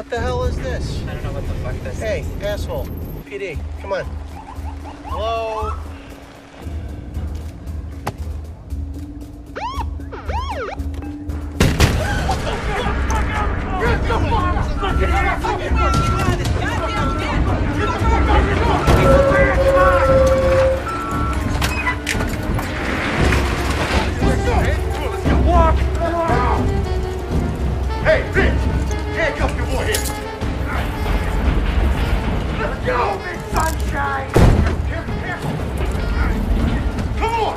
What the hell is this? I don't know what the fuck this is. Hey, asshole. PD, come on. Hello? Get the fucking walk! Hey, bitch! Handcuff your boy here! Let's go, big sunshine! Careful! Come on!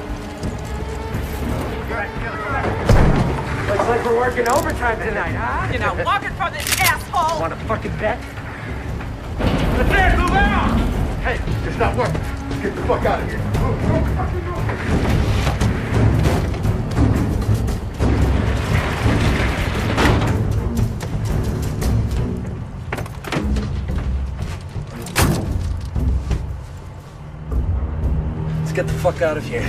Looks like we're working overtime tonight, huh? You're not walking from this asshole! Want a fucking bet? Let's move out! Hey, it's not working. Get the fuck out of here. Let's get the fuck out of here.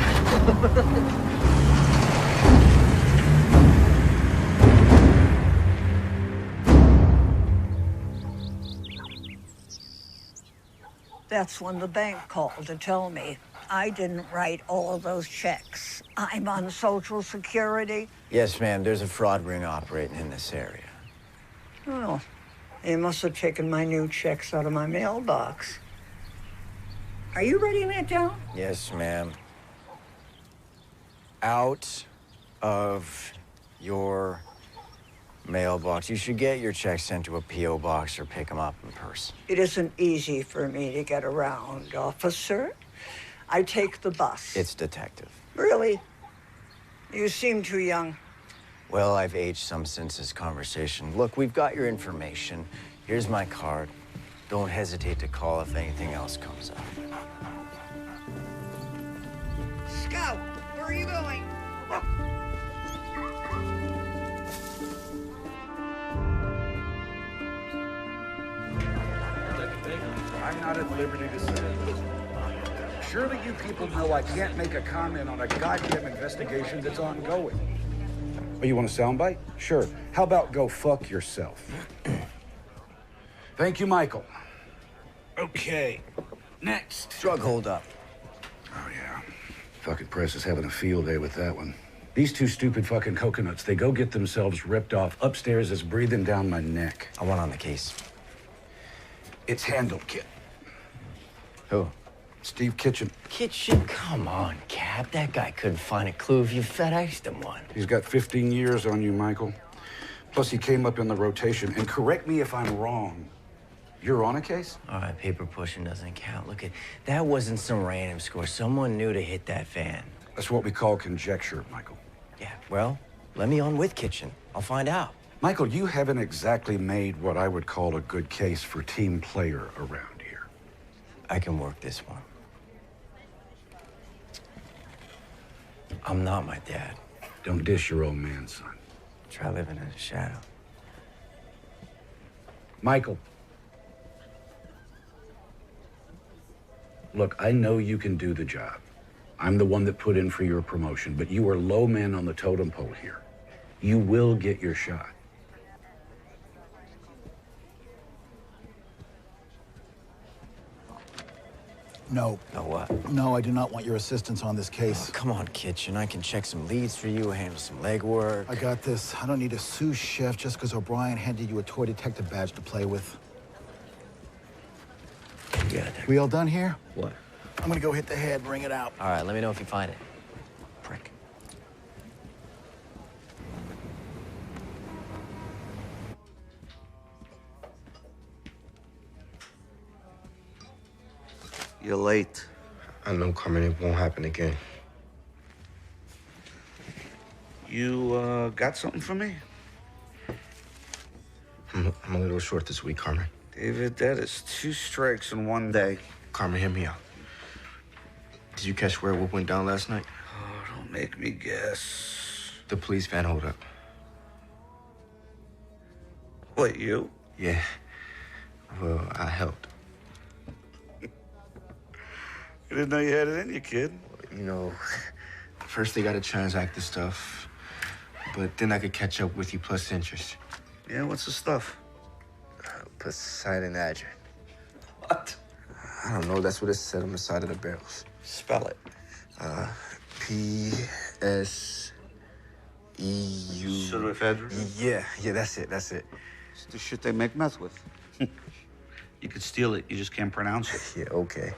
That's when the bank called to tell me I didn't write all of those checks. I'm on Social Security. Yes, ma'am. There's a fraud ring operating in this area. Oh, they must have taken my new checks out of my mailbox. Are you writing that down? Yes, ma'am. Out of your mailbox. You should get your checks sent to a P.O. box or pick them up in person. It isn't easy for me to get around, officer. I take the bus. It's detective. Really? You seem too young. Well, I've aged some since this conversation. Look, we've got your information. Here's my card. Don't hesitate to call if anything else comes up. Scout, where are you going? I'm not at liberty to say. Surely you people know I can't make a comment on a goddamn investigation that's ongoing. Oh, you want a soundbite? Sure. How about go fuck yourself? Thank you, Michael. Okay. Next. Drug holdup. Oh, yeah. Fucking press is having a field day with that one. These two stupid fucking coconuts, they go get themselves ripped off upstairs is breathing down my neck. I want on the case. It's handled, kid. Who? Steve Kitchen. Kitchen? Come on, Cap. That guy couldn't find a clue if you FedExed him one. He's got 15 years on you, Michael. Plus, he came up in the rotation. And correct me if I'm wrong. You're on a case? All right, paper pushing doesn't count. Look, that wasn't some random score. Someone knew to hit that van. That's what we call conjecture, Michael. Yeah, well, let me on with Kitchen. I'll find out. Michael, you haven't exactly made what I would call a good case for team player around here. I can work this one. I'm not my dad. Don't dish your old man, son. Try living in the shadow. Michael. Look, I know you can do the job. I'm the one that put in for your promotion, but you are low man on the totem pole here. You will get your shot. No. No what? No, I do not want your assistance on this case. Oh, come on, Kitchen. I can check some leads for you, handle some legwork. I got this. I don't need a sous chef just because O'Brien handed you a toy detective badge to play with. You got it. We all done here? What? I'm gonna go hit the head, bring it out. All right, let me know if you find it. Prick. You're late. I know, Carmen, it won't happen again. You, got something for me? I'm a little short this week, Carmen. David, that is 2 strikes in one day. Carmen, hear me out. Did you catch where what went down last night? Oh, don't make me guess. The police van hold up. What, you? Yeah. Well, I helped. I didn't know you had it in you, kid. You know, first they gotta transact the stuff, but then I could catch up with you plus interest. Yeah, what's the stuff? Poseidon Adger. What? I don't know. That's what it said on the side of the barrels. Spell it. P-S-E-U... Pseudoephedrine? Yeah, that's it. It's the shit they make meth with. You could steal it, you just can't pronounce it. Yeah, okay.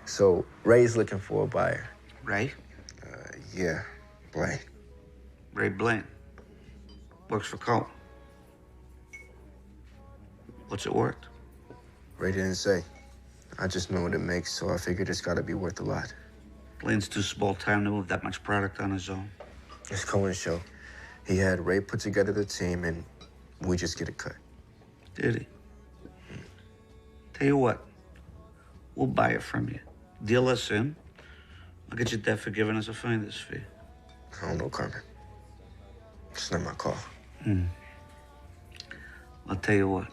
So, Ray's looking for a buyer. Ray? Yeah, Blaine. Ray Blaine. Works for Cole. What's it worth? Ray didn't say. I just know what it makes, so I figured it's gotta be worth a lot. Blaine's too small time to move that much product on his own. It's Cohen's show. He had Ray put together the team, and we just get a cut. Did he? Tell you what, we'll buy it from you. Deal us in. I'll get you debt for giving us a finder's fee. I don't know, Carmen. It's not my call. I'll tell you what.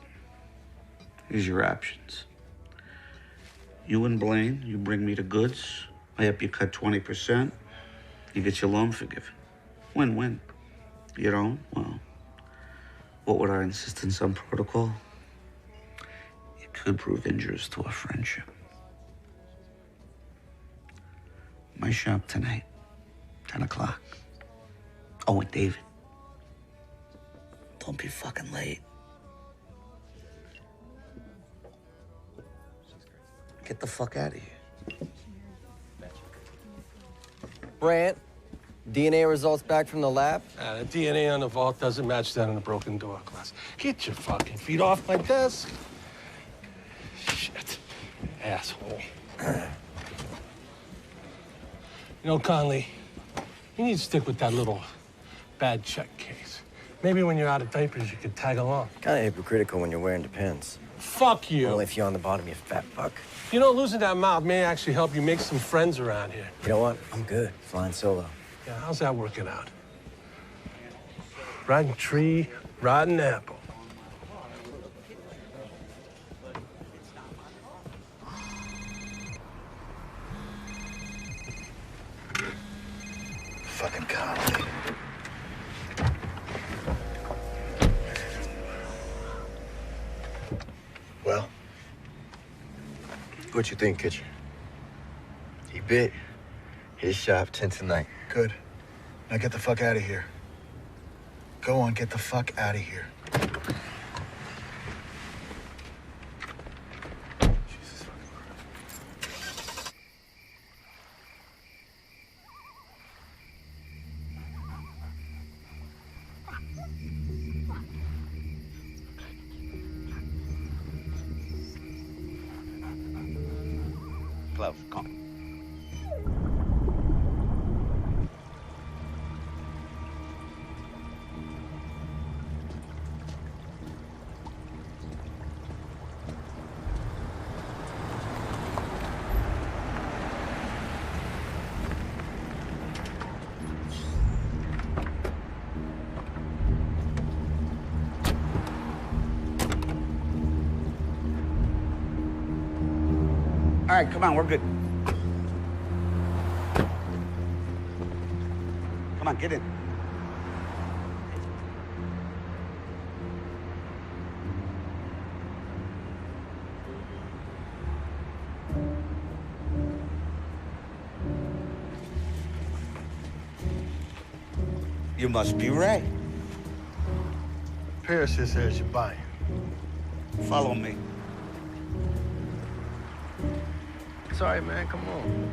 Here's your options. You and Blaine, you bring me the goods. I help you cut 20%. You get your loan forgiven. Win-win. You don't? Well, what would our insistence on protocol? It could prove injurious to our friendship. My shop tonight, 10 o'clock. Oh, and David, don't be fucking late. Get the fuck out of here. Brant, DNA results back from the lab? The DNA on the vault doesn't match that on the broken door glass. Get your fucking feet off my desk. Shit. Asshole. You know, Conley, you need to stick with that little bad check case. Maybe when you're out of diapers, you could tag along. Kind of hypocritical when you're wearing Depends. Fuck you. Only if you're on the bottom, you fat fuck. You know, losing that mouth may actually help you make some friends around here. You know what? I'm good. Flying solo. Yeah, how's that working out? Rotten tree, rotten apple. Fucking Conley. Well? What you think, Kitcher? He bit. His shop 10 tonight. Good. Now get the fuck out of here. Go on, get the fuck out of here. Jesus fucking Christ. Close, come. All right, come on, we're good. Come on, get in. You must be Ray. Paris just says you're buying. Follow me. Sorry, man, come on.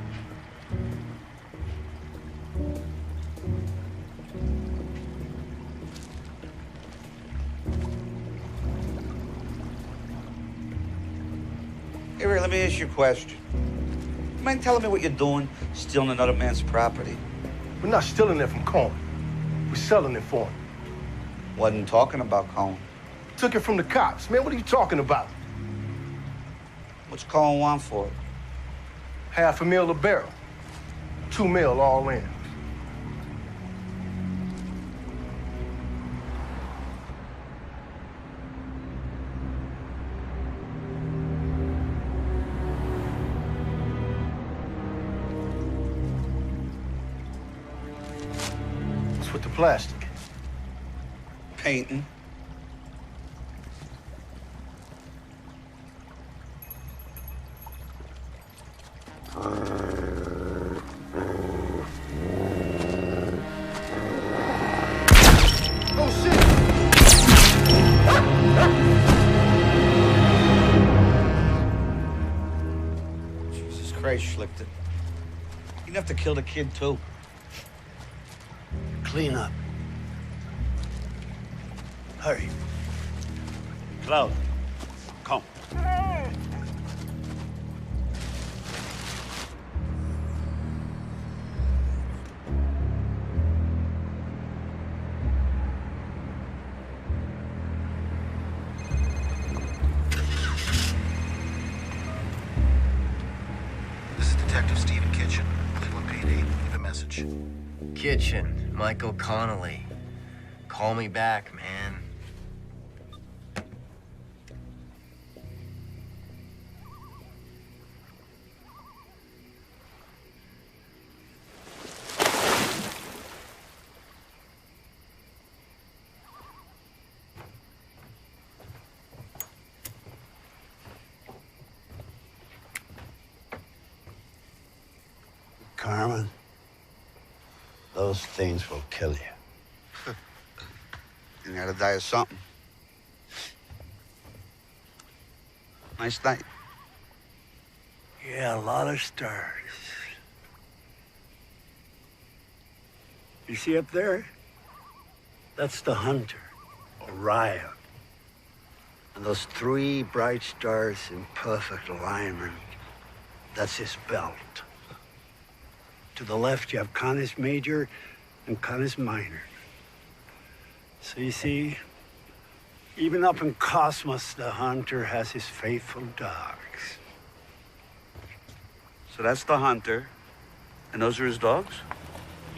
Hey, Ray, let me ask you a question. You mind telling me what you're doing, stealing another man's property? We're not stealing it from Cohen. We're selling it for him. Wasn't talking about Cohen. Took it from the cops. Man, what are you talking about? What's Cohen want for it? $500,000 a barrel. $2 million all in. What's with the plastic? Painting. Christ, Schlichter. You didn't have to kill the kid, too. Clean up. Hurry. Cloud, come. This is Detective Stephen Kitchen, Cleveland PD. Leave a message. Kitchen, Michael Connolly. Call me back, man. Carmen, those things will kill you. You gotta die of something. Nice night. Yeah, a lot of stars. You see up there? That's the hunter, Orion. And those three bright stars in perfect alignment, that's his belt. To the left, you have Canis Major and Canis Minor. So you see, even up in Cosmos, the hunter has his faithful dogs. So that's the hunter, and those are his dogs?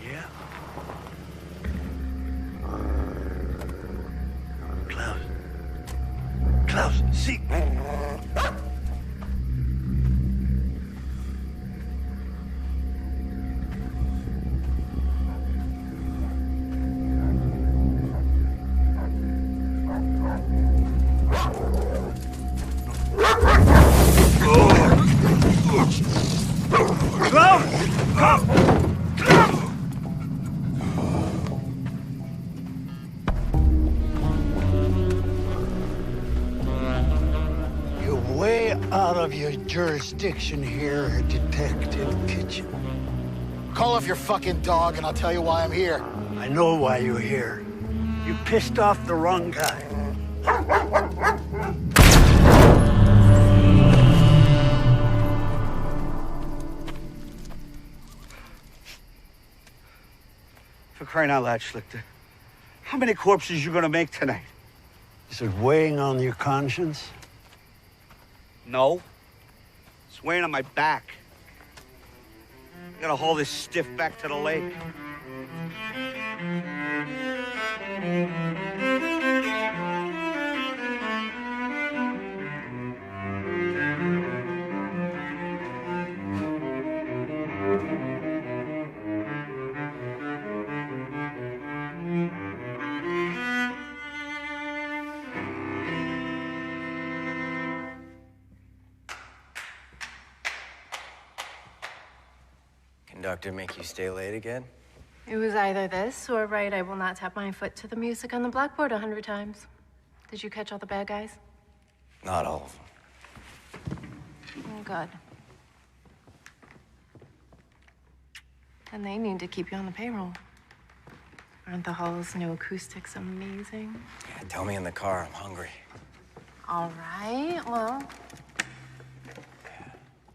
Yeah. Klaus, see. You're way out of your jurisdiction here, Detective Kitchen. Call off your fucking dog and I'll tell you why I'm here. I know why you're here. You pissed off the wrong guy. For crying out loud, Schlichter. How many corpses you gonna make tonight? Is it weighing on your conscience? No. It's weighing on my back. I gotta haul this stiff back to the lake. Conductor make you stay late again? It was either this or right, I will not tap my foot to the music on the blackboard 100 times. Did you catch all the bad guys? Not all of them. Oh, good. And they need to keep you on the payroll. Aren't the hall's new acoustics amazing? Yeah, tell me in the car, I'm hungry. All right, well.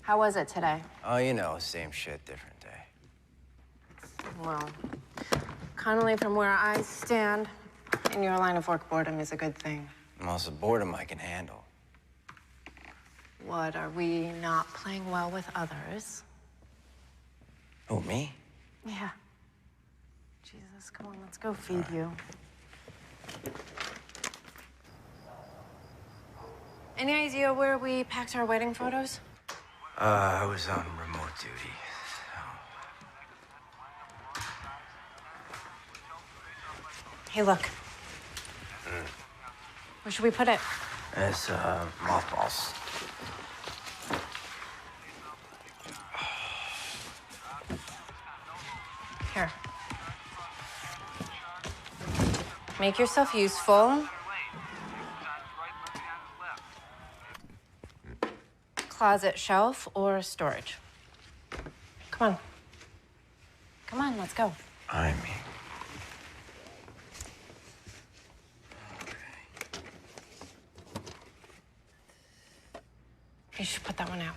How was it today? Oh, you know, same shit, different day. Well, Connolly, from where I stand, in your line of work, boredom is a good thing. Most of boredom I can handle. What, are we not playing well with others? Oh, me? Yeah. Jesus, come on, let's go feed you. Any idea where we packed our wedding photos? I was on remote duty. Hey, look. Where should we put it? It's, mothballs. Here. Make yourself useful. Closet, shelf, or storage? Come on. Come on, let's go. I mean. You should put that one out.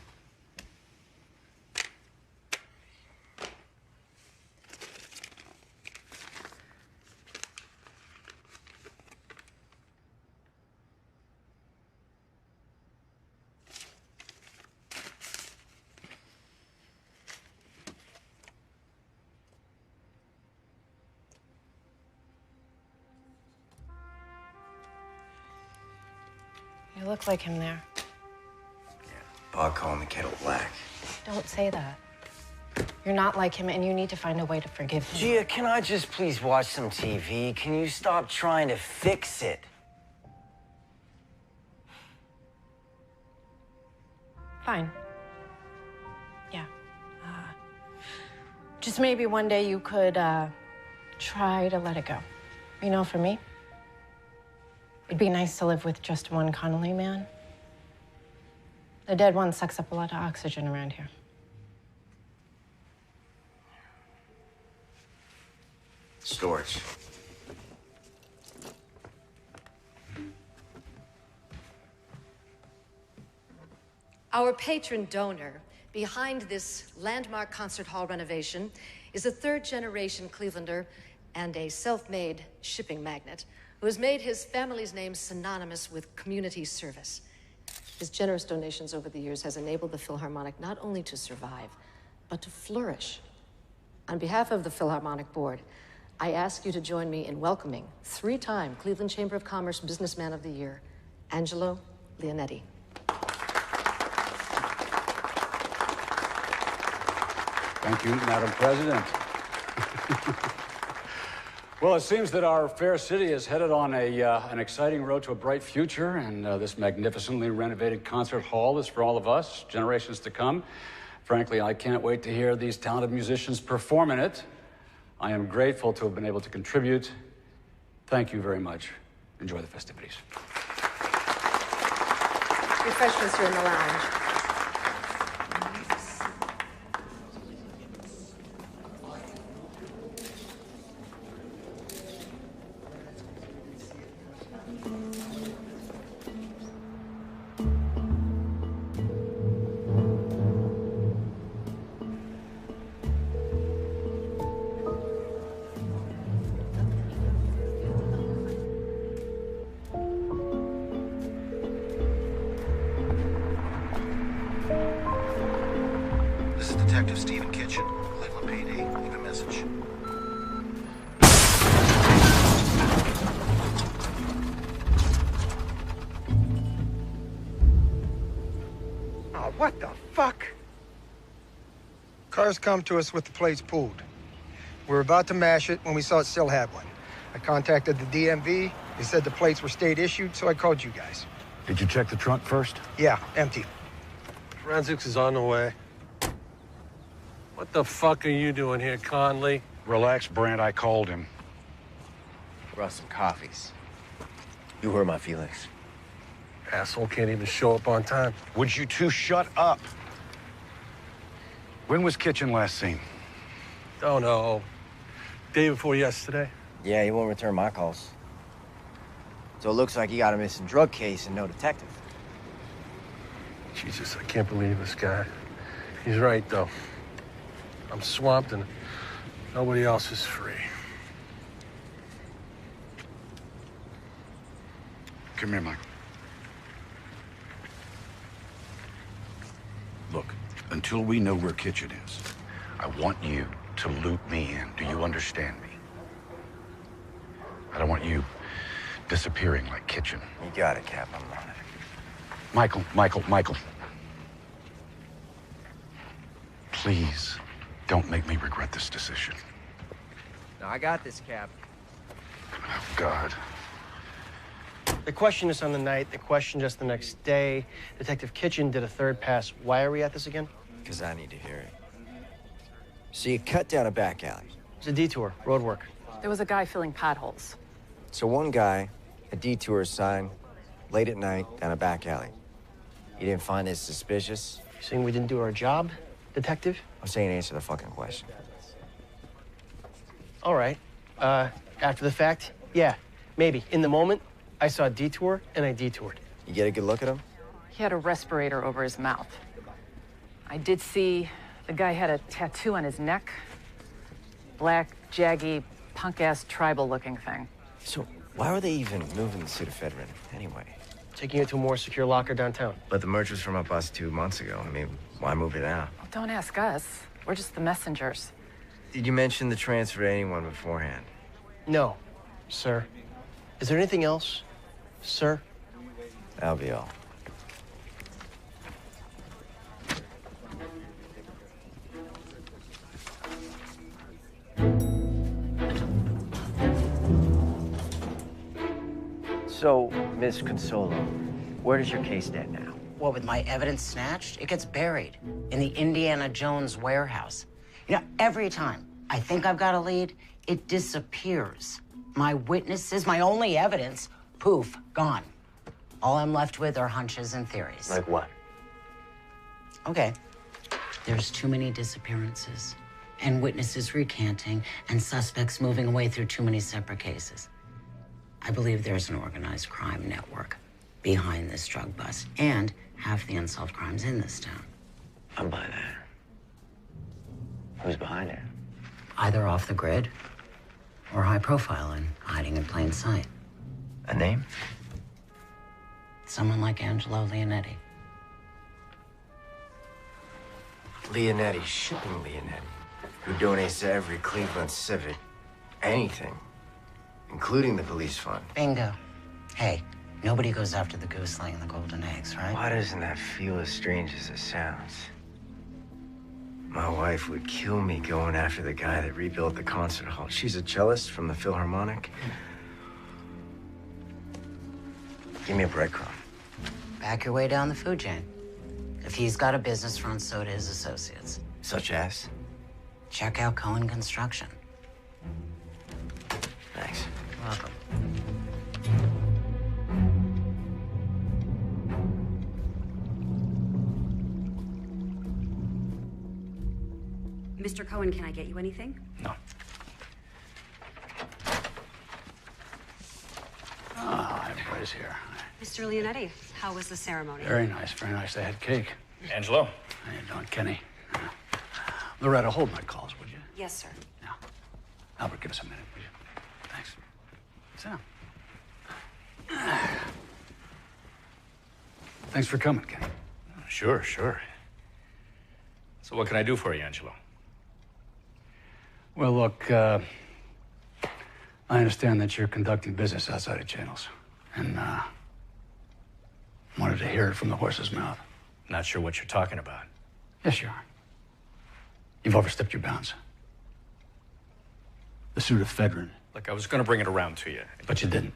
You look like him there. Bog calling the kettle black. Don't say that. You're not like him, and you need to find a way to forgive him. Gia, can I just please watch some TV? Can you stop trying to fix it? Fine. Yeah. Just maybe one day you could try to let it go. You know, for me, it'd be nice to live with just one Connolly man. The dead one sucks up a lot of oxygen around here. Storage. Our patron donor behind this landmark concert hall renovation is a third-generation Clevelander and a self-made shipping magnate who has made his family's name synonymous with community service. His generous donations over the years has enabled the Philharmonic not only to survive, but to flourish. On behalf of the Philharmonic Board, I ask you to join me in welcoming three-time Cleveland Chamber of Commerce Businessman of the Year, Angelo Leonetti. Thank you, Madam President. Well, it seems that our fair city is headed on an exciting road to a bright future, and this magnificently renovated concert hall is for all of us, generations to come. Frankly, I can't wait to hear these talented musicians perform in it. I am grateful to have been able to contribute. Thank you very much. Enjoy the festivities. Refreshments are in the lounge. This is Detective Stephen Kitchen, Cleveland PD. Leave a message. Oh, what the fuck? Cars come to us with the plates pulled. We were about to mash it when we saw it still had one. I contacted the DMV. They said the plates were state issued, so I called you guys. Did you check the trunk first? Yeah, empty. Forensics is on the way. What the fuck are you doing here, Conley? Relax, Brent. I called him. Brought some coffees. You hurt my feelings. Asshole can't even show up on time. Would you two shut up? When was Kitchen last seen? Oh, no. Day before yesterday. Yeah, he won't return my calls. So it looks like you got a missing drug case and no detective. Jesus, I can't believe this guy. He's right, though. I'm swamped and nobody else is free. Come here, Michael. Look, until we know where Kitchen is, I want you to loop me in. Do you understand me? I don't want you disappearing like Kitchen. You got it, Cap. I'm on it. Michael. Please, don't make me regret this decision. No, I got this, Cap. Oh, God. They questioned us on the night. They questioned us the next day. Detective Kitchen did a third pass. Why are we at this again? Because I need to hear it. So you cut down a back alley. It's a detour, road work. There was a guy filling potholes. So one guy, a detour sign, late at night, down a back alley. You didn't find this suspicious? You saying we didn't do our job? detective? I'm saying answer the fucking question. All right. After the fact, yeah, maybe. In the moment, I saw a detour, and I detoured. You get a good look at him? He had a respirator over his mouth. I did see the guy had a tattoo on his neck. Black, jaggy, punk-ass tribal-looking thing. So why were they even moving the pseudoephedrine anyway? Taking it to a more secure locker downtown. But the merch was from up us 2 months ago. I mean, why move it now? Well, don't ask us. We're just the messengers. Did you mention the transfer to anyone beforehand? No, sir. Is there anything else, sir? That'll be all. So, Miss Consolo, where does your case stand now? Well, with my evidence snatched, it gets buried in the Indiana Jones warehouse. You know, every time I think I've got a lead, it disappears. My witnesses, my only evidence, poof, gone. All I'm left with are hunches and theories. Like what? Okay. There's too many disappearances, and witnesses recanting, and suspects moving away through too many separate cases. I believe there's an organized crime network behind this drug bust, and half the unsolved crimes in this town. I'm by that. Who's behind it? Either off the grid, or high profile and hiding in plain sight. A name? Someone like Angelo Leonetti. Leonetti, shipping Leonetti, who donates to every Cleveland Civic anything, including the police fund. Bingo. Hey, nobody goes after the goose laying the golden eggs, right? Why doesn't that feel as strange as it sounds? My wife would kill me going after the guy that rebuilt the concert hall. She's a cellist from the Philharmonic. Give me a breadcrumb. Back your way down the food chain. If he's got a business front, so do his associates. Such as? Check out Cohen Construction. Thanks. Welcome. Mr. Cohen, can I get you anything? No. Ah, everybody's here. Mr. Leonetti, how was the ceremony? Very nice, very nice. They had cake. Angelo. How you doing, Kenny? Loretta, hold my calls, would you? Yes, sir. Albert, give us a minute, would you? Thanks. Sit down. Thanks for coming, Kenny. Sure, sure. So what can I do for you, Angelo? Well, look, I understand that you're conducting business outside of channels, and wanted to hear it from the horse's mouth. Not sure what you're talking about. Yes, you are. You've overstepped your bounds. The pseudoephedrine. Look, I was going to bring it around to you. But you didn't.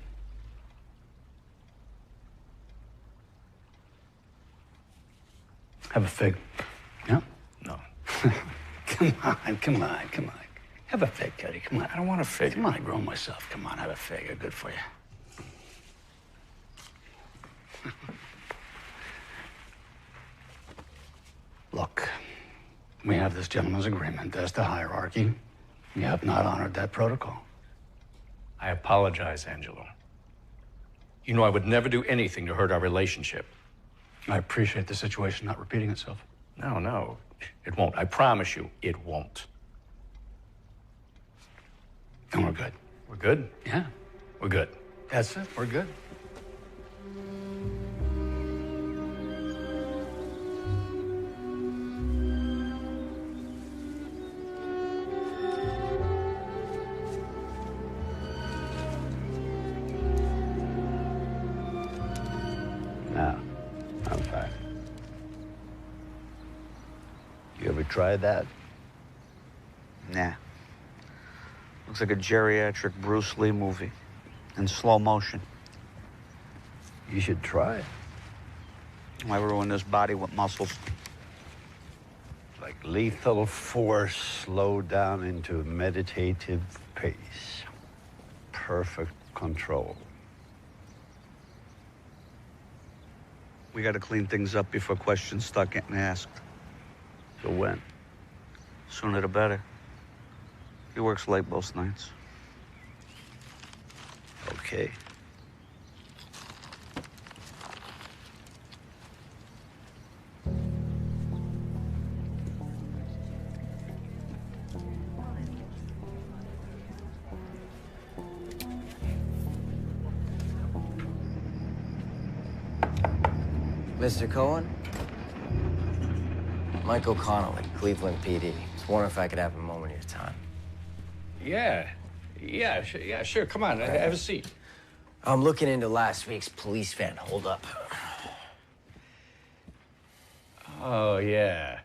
Have a fig. Yeah? No. Come on. Have a fig, Teddy. Come on. I don't want a fig. Come on, I grow myself. Come on, have a fig. They're good for you. Look, we have this gentleman's agreement as to hierarchy. You have not honored that protocol. I apologize, Angelo. You know I would never do anything to hurt our relationship. I appreciate the situation not repeating itself. No, it won't. I promise you, it won't. And we're good. We're good? Yeah. We're good. That's it. We're good. No, I'm fine. You ever tried that? Nah. Looks like a geriatric Bruce Lee movie in slow motion. You should try it. Why ruin this body with muscles? Like lethal force slowed down into meditative pace. Perfect control. We gotta clean things up before questions start getting asked. So when? Sooner the better. He works late most nights. Okay. Mr. Cohen? Michael Connolly, Cleveland PD. Just wondering if I could have a moment of your time. Yeah, sure. Come on, have a seat. I'm looking into last week's police van holdup. Oh, yeah.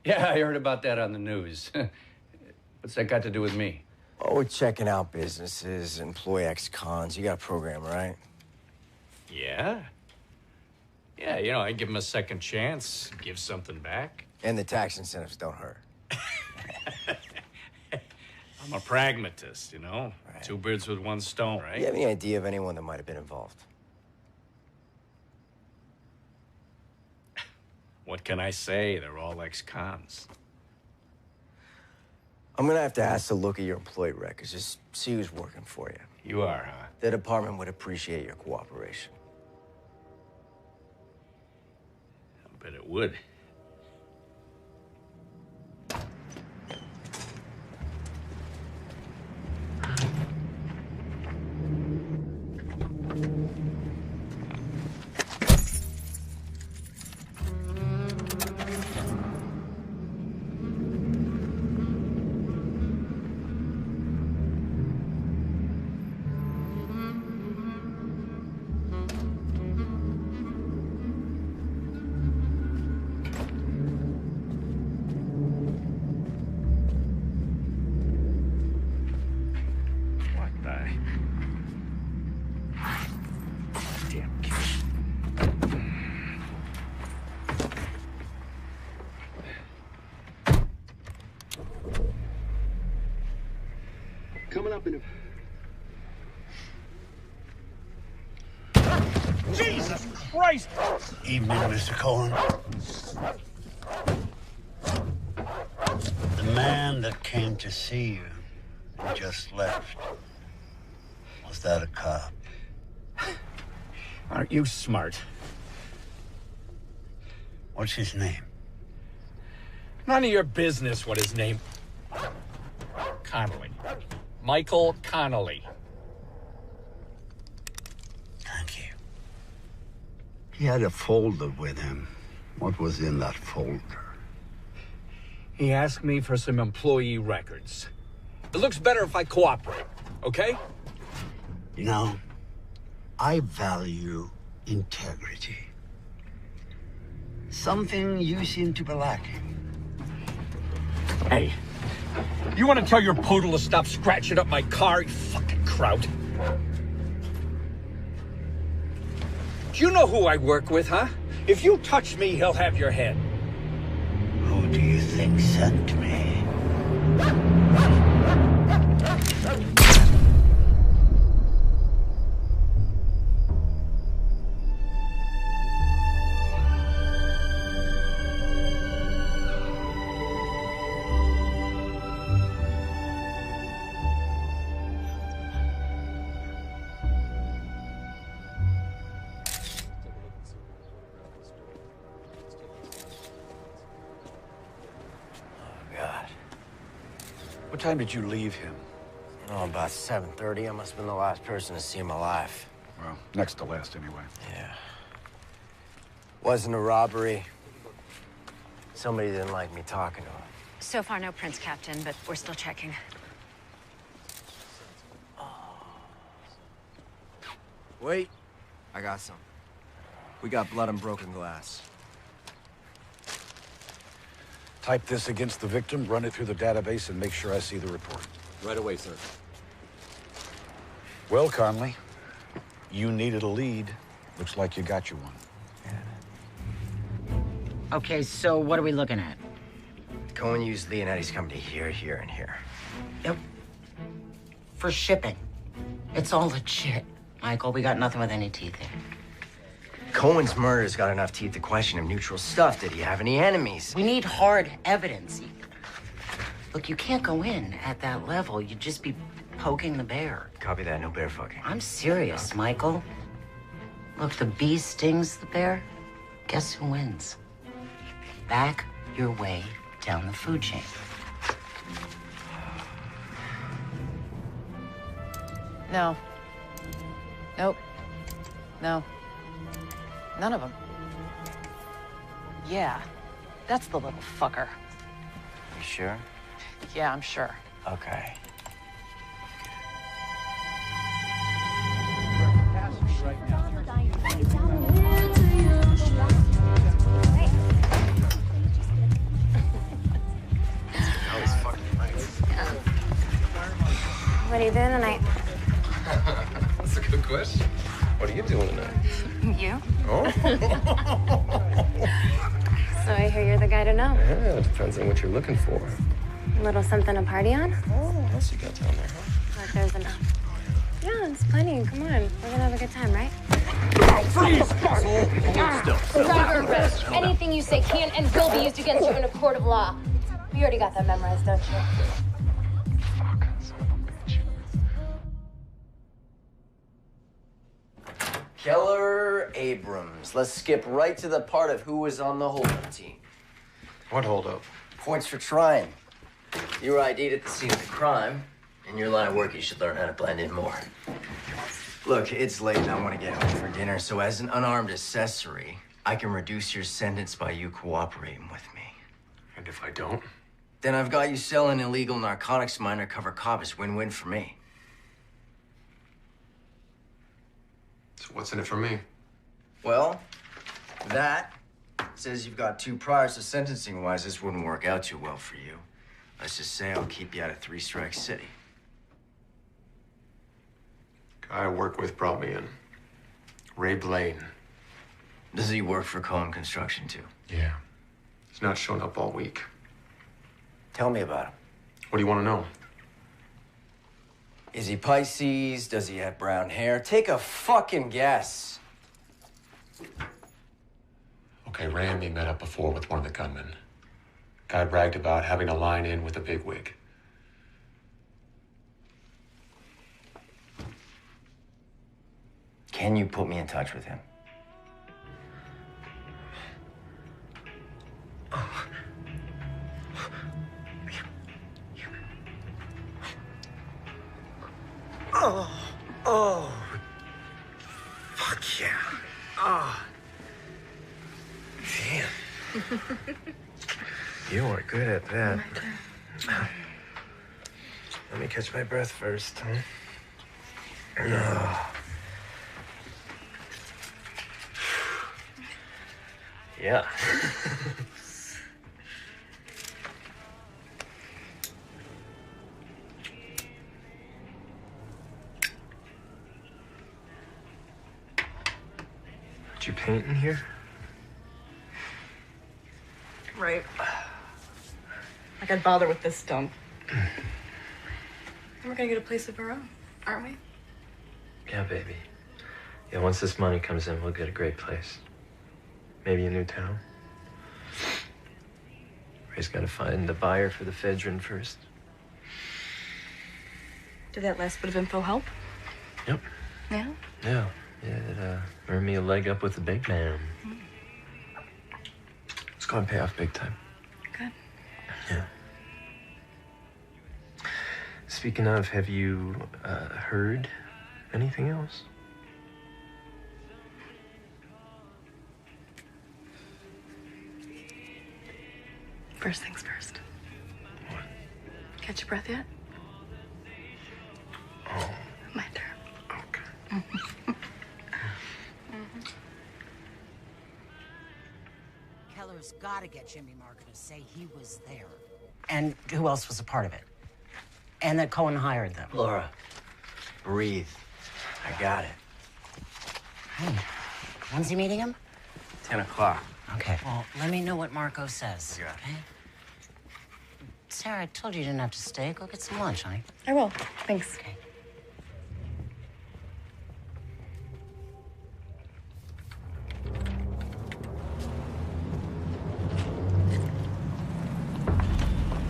Yeah, I heard about that on the news. What's that got to do with me? Oh, we're checking out businesses, employ ex-cons. You got a program, right? Yeah? Yeah, you know, I give them a second chance, give something back. And the tax incentives don't hurt. I'm a pragmatist, you know? Right. Two birds with one stone, right? Do you have any idea of anyone that might have been involved? What can I say? They're all ex-cons. I'm gonna have to ask to look at your employee records, just see who's working for you. You are, huh? The department would appreciate your cooperation. I bet it would. Coming up in Jesus Christ! Evening, Mr. Cohen. The man that came to see you and just left, was that a cop? Aren't you smart? What's his name? None of your business what his name... Connolly. Michael Connolly. Thank you. He had a folder with him. What was in that folder? He asked me for some employee records. It looks better if I cooperate, okay? You know, I value integrity. Something you seem to be lacking. Hey, you want to tell your poodle to stop scratching up my car, you fucking kraut? Do you know who I work with, huh? If you touch me, he'll have your head. Who do you think sent me? What time did you leave him? Oh, about 7:30. I must have been the last person to see him alive. Well, next to last, anyway. Yeah. Wasn't a robbery. Somebody didn't like me talking to him. So far, no prints, Captain, but we're still checking. Wait. I got some. We got blood and broken glass. Type this against the victim, run it through the database, and make sure I see the report. Right away, sir. Well, Conley, you needed a lead. Looks like you got you one. Okay, so what are we looking at? Cohen used Leonetti's company here, here, and here. Yep. For shipping. It's all legit. Michael, we got nothing with any teeth here. Cohen's murder's got enough teeth to question him. Neutral stuff. Did he have any enemies? We need hard evidence. Look, you can't go in at that level. You'd just be poking the bear. Copy that, no bear fucking. I'm serious, Michael. Look, the bee stings the bear. Guess who wins? Back your way down the food chain. No. Nope. No. None of them. Yeah, that's the little fucker. You sure? Yeah, I'm sure. Okay. What are you doing tonight? That's a good question. What are you doing tonight? You? Oh? So I hear you're the guy to know. Yeah, it depends on what you're looking for. A little something to party on? Oh, what else you got down there, huh? Look, there's enough. Yeah, it's plenty. Come on. We're gonna have a good time, right? Freeze! It's under arrest. Anything you say can and will be used against you in a court of law. You already got that memorized, don't you? Keller Abrams. Let's skip right to the part of who was on the holding team. What holdup? Points for trying. You were ID'd at the scene of the crime. In your line of work, you should learn how to blend in more. Look, it's late and I want to get home for dinner, so as an unarmed accessory, I can reduce your sentence by you cooperating with me. And if I don't? Then I've got you selling illegal narcotics to my undercover cop. It's win-win for me. So what's in it for me? Well, that says you've got 2 priors, so sentencing-wise, this wouldn't work out too well for you. Let's just say I'll keep you out of 3 Strike City. Guy I work with brought me in. Ray Blaine. Does he work for Cohen Construction, too? Yeah. He's not shown up all week. Tell me about him. What do you want to know? Is he Pisces? Does he have brown hair? Take a fucking guess. Okay, Ray and me met up before with one of the gunmen. Guy bragged about having a line in with a bigwig. Can you put me in touch with him? Oh. Fuck yeah. Oh. Damn. You are good at that. Let me catch my breath first, huh? Yeah. Did you paint in here? Right. Like I'd bother with this dump. And we're gonna get a place of our own, aren't we? Yeah, baby. Yeah, once this money comes in, we'll get a great place. Maybe a new town. Ray's gotta find the buyer for the Fedrin first. Did that last bit of info help? Yep. Yeah? Yeah. Yeah, it earned me a leg up with the big man. It's gonna pay off big time. Good. Yeah. Speaking of, have you heard anything else? First things first. What? Catch your breath yet? Oh. My turn. Okay. Keller's gotta get Jimmy Marker to say he was there. And who else was a part of it? And that Cohen hired them. Laura, breathe. I got it. Hey, when's he meeting him? 10 o'clock. Okay, well, let me know what Marco says, Yeah. okay? Sarah, I told you you didn't have to stay. Go get some lunch, honey. I will. Thanks. Okay.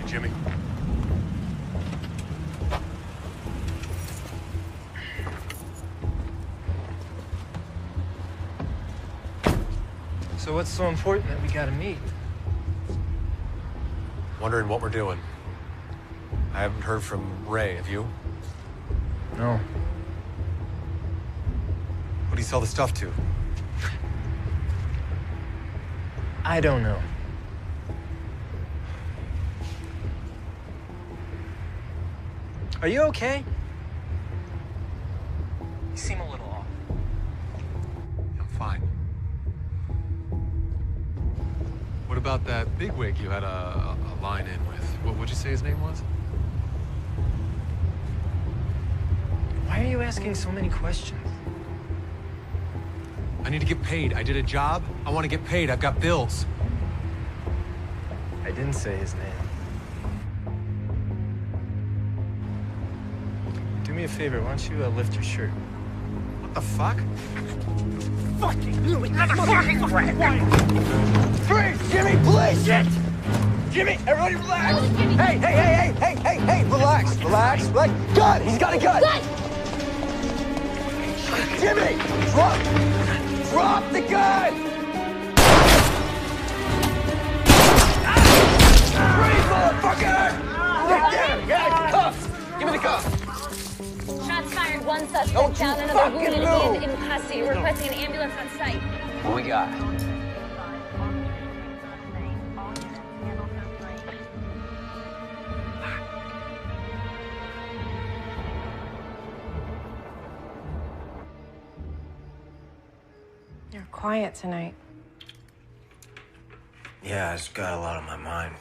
Jimmy. So what's so important that we gotta meet? Wondering what we're doing. I haven't heard from Ray, have you? No. Who do you sell the stuff to? I don't know. Are you okay? You seem a little off. I'm fine. What about that bigwig you had a line in with? What would you say his name was? Why are you asking so many questions? I need to get paid. I did a job. I want to get paid. I've got bills. I didn't say his name. Do me a favor, why don't you lift your shirt? What the fuck? Fucking you, motherfucking Freeze! Jimmy, please! Shit! Jimmy, everybody relax! Hey, relax, relax. Gun! He's got a gun! Jimmy! Drop the gun! Freeze, motherfucker! Get down! Cuffs! Give me the cuffs! Shots fired, one suspect Don't down, you another fucking wounded move. and in custody. Requesting an ambulance on site. What we got? You're quiet tonight. Yeah, I just got a lot on my mind.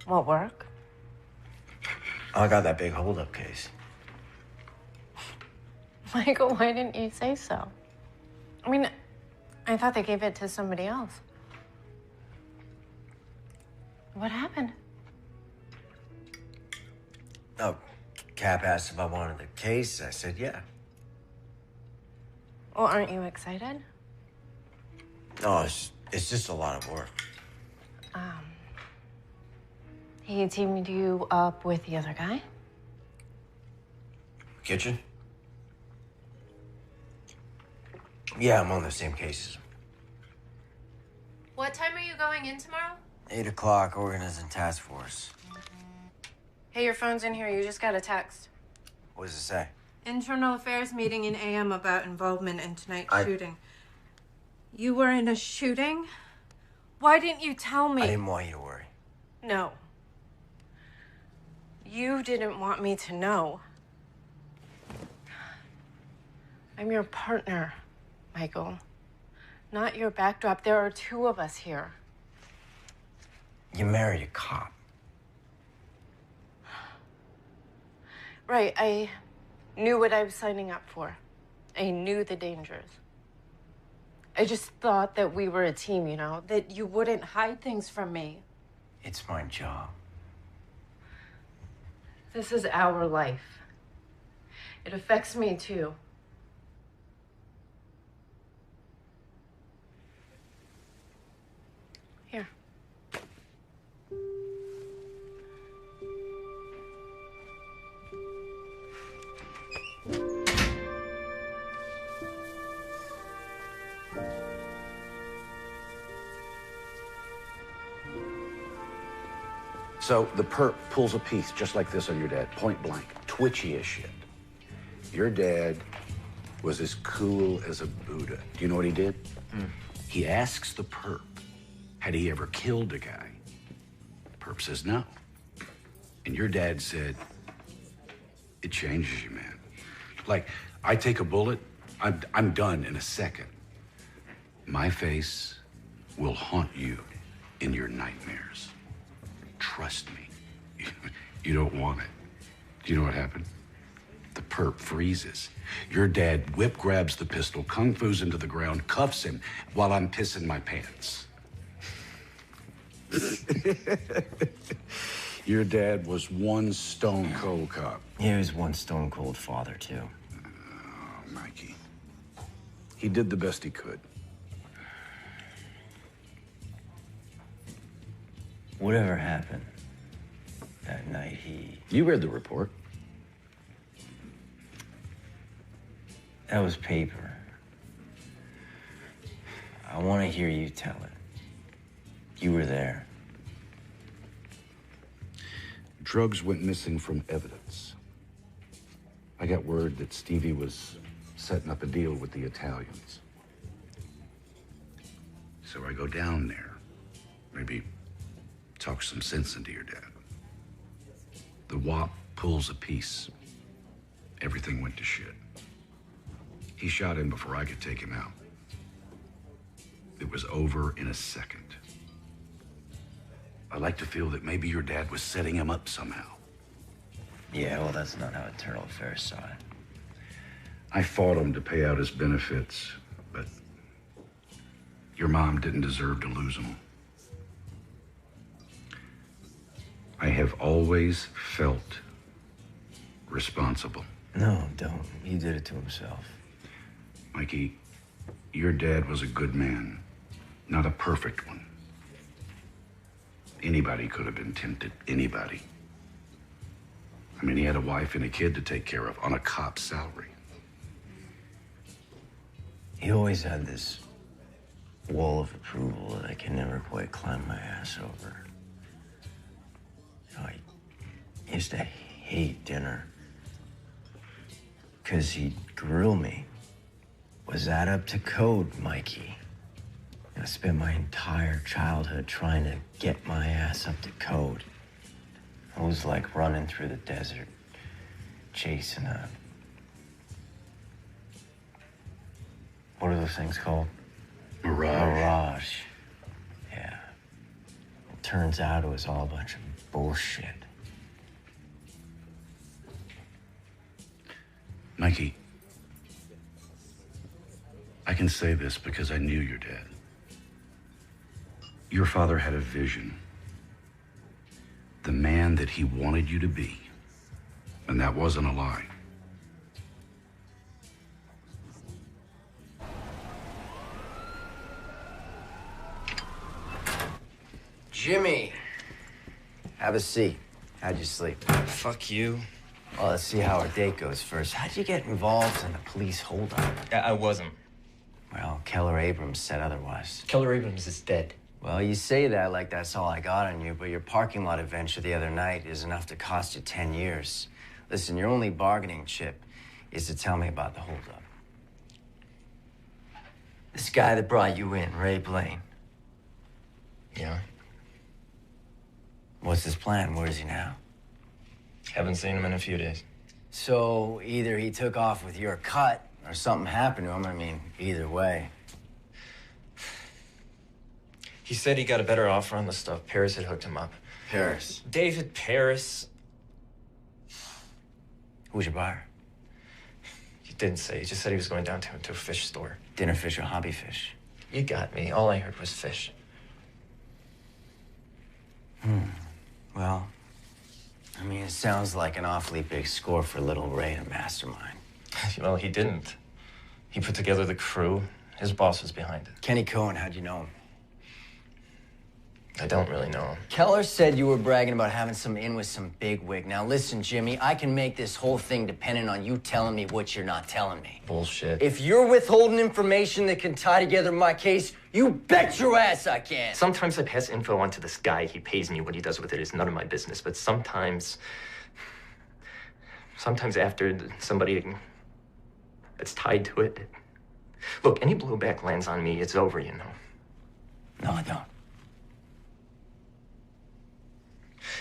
What, work? I got that big holdup case. Michael, why didn't you say so? I mean, I thought they gave it to somebody else. What happened? Oh, Cap asked if I wanted the case. I said yeah. Well, aren't you excited? No, it's just a lot of work. He teamed you up with the other guy? Kitchen? Yeah, I'm on the same cases. What time are you going in tomorrow? 8 o'clock, organizing task force. Hey, your phone's in here. You just got a text. What does it say? Internal affairs meeting in AM about involvement in tonight's I- shooting. You were in a shooting? Why didn't you tell me? I didn't want you to worry. No. You didn't want me to know. I'm your partner, Michael. Not your backdrop. There are two of us here. You married a cop. Right, I knew what I was signing up for. I knew the dangers. I just thought that we were a team, you know, that you wouldn't hide things from me. It's my job. This is our life. It affects me too. Here. So the perp pulls a piece just like this on your dad, point blank, twitchy as shit. Your dad was as cool as a Buddha. Do you know what he did? He asks the perp, had he ever killed a guy? Perp says no. And your dad said, it changes you, man. Like, I take a bullet, I'm done in a second. My face will haunt you in your nightmares. Trust me. You don't want it. Do you know what happened? The perp freezes. Your dad whip grabs the pistol, kung fu's into the ground, cuffs him while I'm pissing my pants. Your dad was one stone cold cop. He was one stone cold father, too. Oh, Mikey. He did the best he could. Whatever happened that night, You read the report. that was paper. I want to hear you tell it. You were there. Drugs went missing from evidence. I got word that Stevie was setting up a deal with the Italians. So I go down there. Maybe talk some sense into your dad. The WAP pulls a piece. Everything went to shit. He shot him before I could take him out. It was over in a second. I like to feel that maybe your dad was setting him up somehow. Yeah, well, that's not how Eternal Affairs saw it. I fought him to pay out his benefits, but your mom didn't deserve to lose him. I have always felt responsible. No, don't. He did it to himself. Mikey, your dad was a good man, not a perfect one. Anybody could have been tempted, anybody. I mean, he had a wife and a kid to take care of on a cop's salary. He always had this wall of approval that I can never quite climb my ass over. You know, I used to hate dinner because he'd grill me. Was that up to code, Mikey? I spent my entire childhood trying to get my ass up to code. It was like running through the desert, chasing a... What are those things called? Mirage. Mirage. Yeah. It turns out it was all a bunch of bullshit. Mikey, I can say this because I knew your dad. Your father had a vision. The man that he wanted you to be. And that wasn't a lie. Jimmy! Have a seat. How'd you sleep? Fuck you. Well, let's see how our date goes first. How'd you get involved in a police holdup? I wasn't. Well, Keller Abrams said otherwise. Keller Abrams is dead. Well, you say that like that's all I got on you, but your parking lot adventure the other night is enough to cost you 10 years. Listen, your only bargaining chip is to tell me about the holdup. This guy that brought you in, Ray Blaine. Yeah. What's his plan? Where is he now? Haven't seen him in a few days. So either he took off with your cut or something happened to him. I mean, either way. He said he got a better offer on the stuff. Paris had hooked him up. Paris? David Paris. Who's your buyer? He didn't say. He just said he was going down to a fish store. Dinner fish or hobby fish? You got me. All I heard was fish. Well, I mean, it sounds like an awfully big score for little Ray to mastermind. Well, he didn't. He put together the crew. His boss was behind it. Kenny Cohen, how'd you know him? I don't really know him. Keller said you were bragging about having some in with some bigwig. Now listen, Jimmy, I can make this whole thing dependent on you telling me what you're not telling me. Bullshit. If you're withholding information that can tie together my case, you bet your ass I can. Sometimes I pass info on to this guy. He pays me. What he does with it is none of my business. But sometimes after somebody that's tied to it. Look, any blowback lands on me, it's over, you know. No, I don't.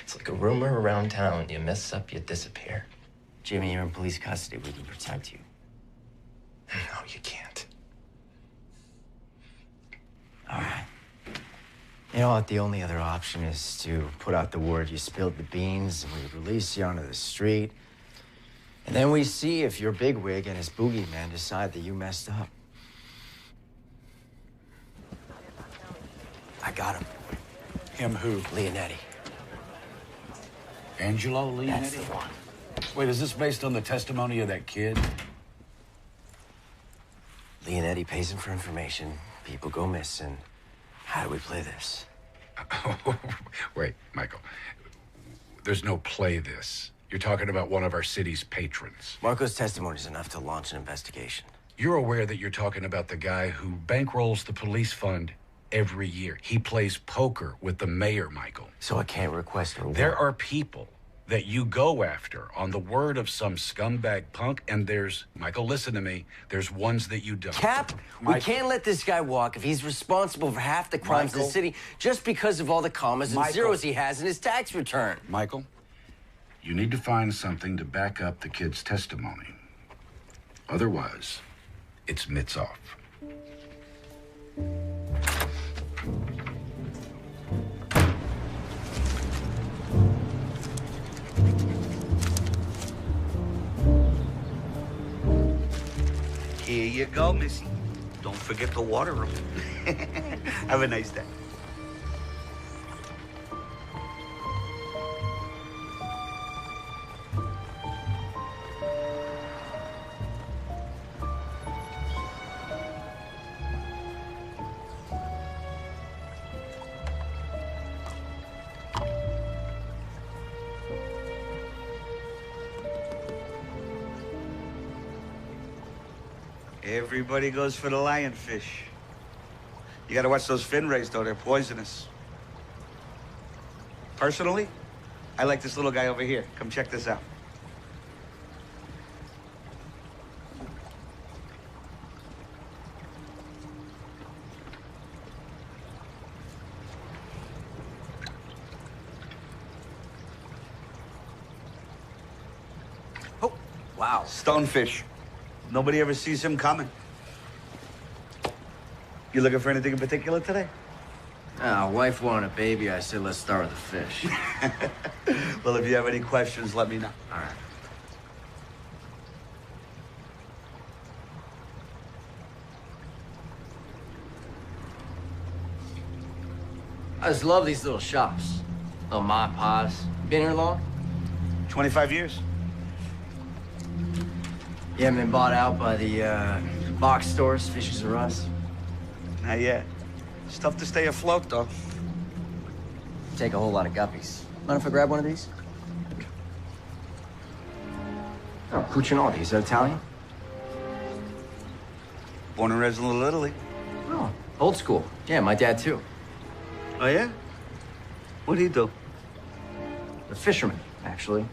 It's like a rumor around town. You mess up, you disappear. Jimmy, you're in police custody. We can protect you. No, you can't. All right. You know what? The only other option is to put out the word you spilled the beans and we release you onto the street. And then we see if your bigwig and his boogeyman decide that you messed up. I got him. Him who? Leonetti. Angelo Leonetti? That's the one. Wait, is this based on the testimony of that kid? Leonetti pays him for information. People go missing. How do we play this? Wait, Michael. There's no play this. You're talking about one of our city's patrons. Marco's testimony is enough to launch an investigation. You're aware that you're talking about the guy who bankrolls the police fund every year. He plays poker with the mayor, Michael. So I can't request a reward. There are people that you go after on the word of some scumbag punk, and there's, Michael, listen to me, there's ones that you don't. Cap, we can't let this guy walk if he's responsible for half the crimes in the city just because of all the commas and zeros he has in his tax return. Michael, you need to find something to back up the kid's testimony. Otherwise, it's mitts off. Here you go, Missy. Don't forget to water them. Have a nice day. Everybody goes for the lionfish. You gotta watch those fin rays, though. They're poisonous. Personally, I like this little guy over here. Come check this out. Oh, wow. Stonefish. Nobody ever sees him coming. You looking for anything in particular today? Wife wanted a baby. I said, let's start with the fish. Well, if you have any questions, let me know. All right. I just love these little shops. Little ma and pa's. Been here long? 25 years. You haven't been bought out by the box stores, Fishes R Us? Not yet. It's tough to stay afloat, though. Take a whole lot of guppies. Mind if I grab one of these? Oh, Cucinotti. Is that Italian? Born and raised in Little Italy. Oh, old school. Yeah, my dad, too. Oh, yeah? What'd he do? A fisherman, actually.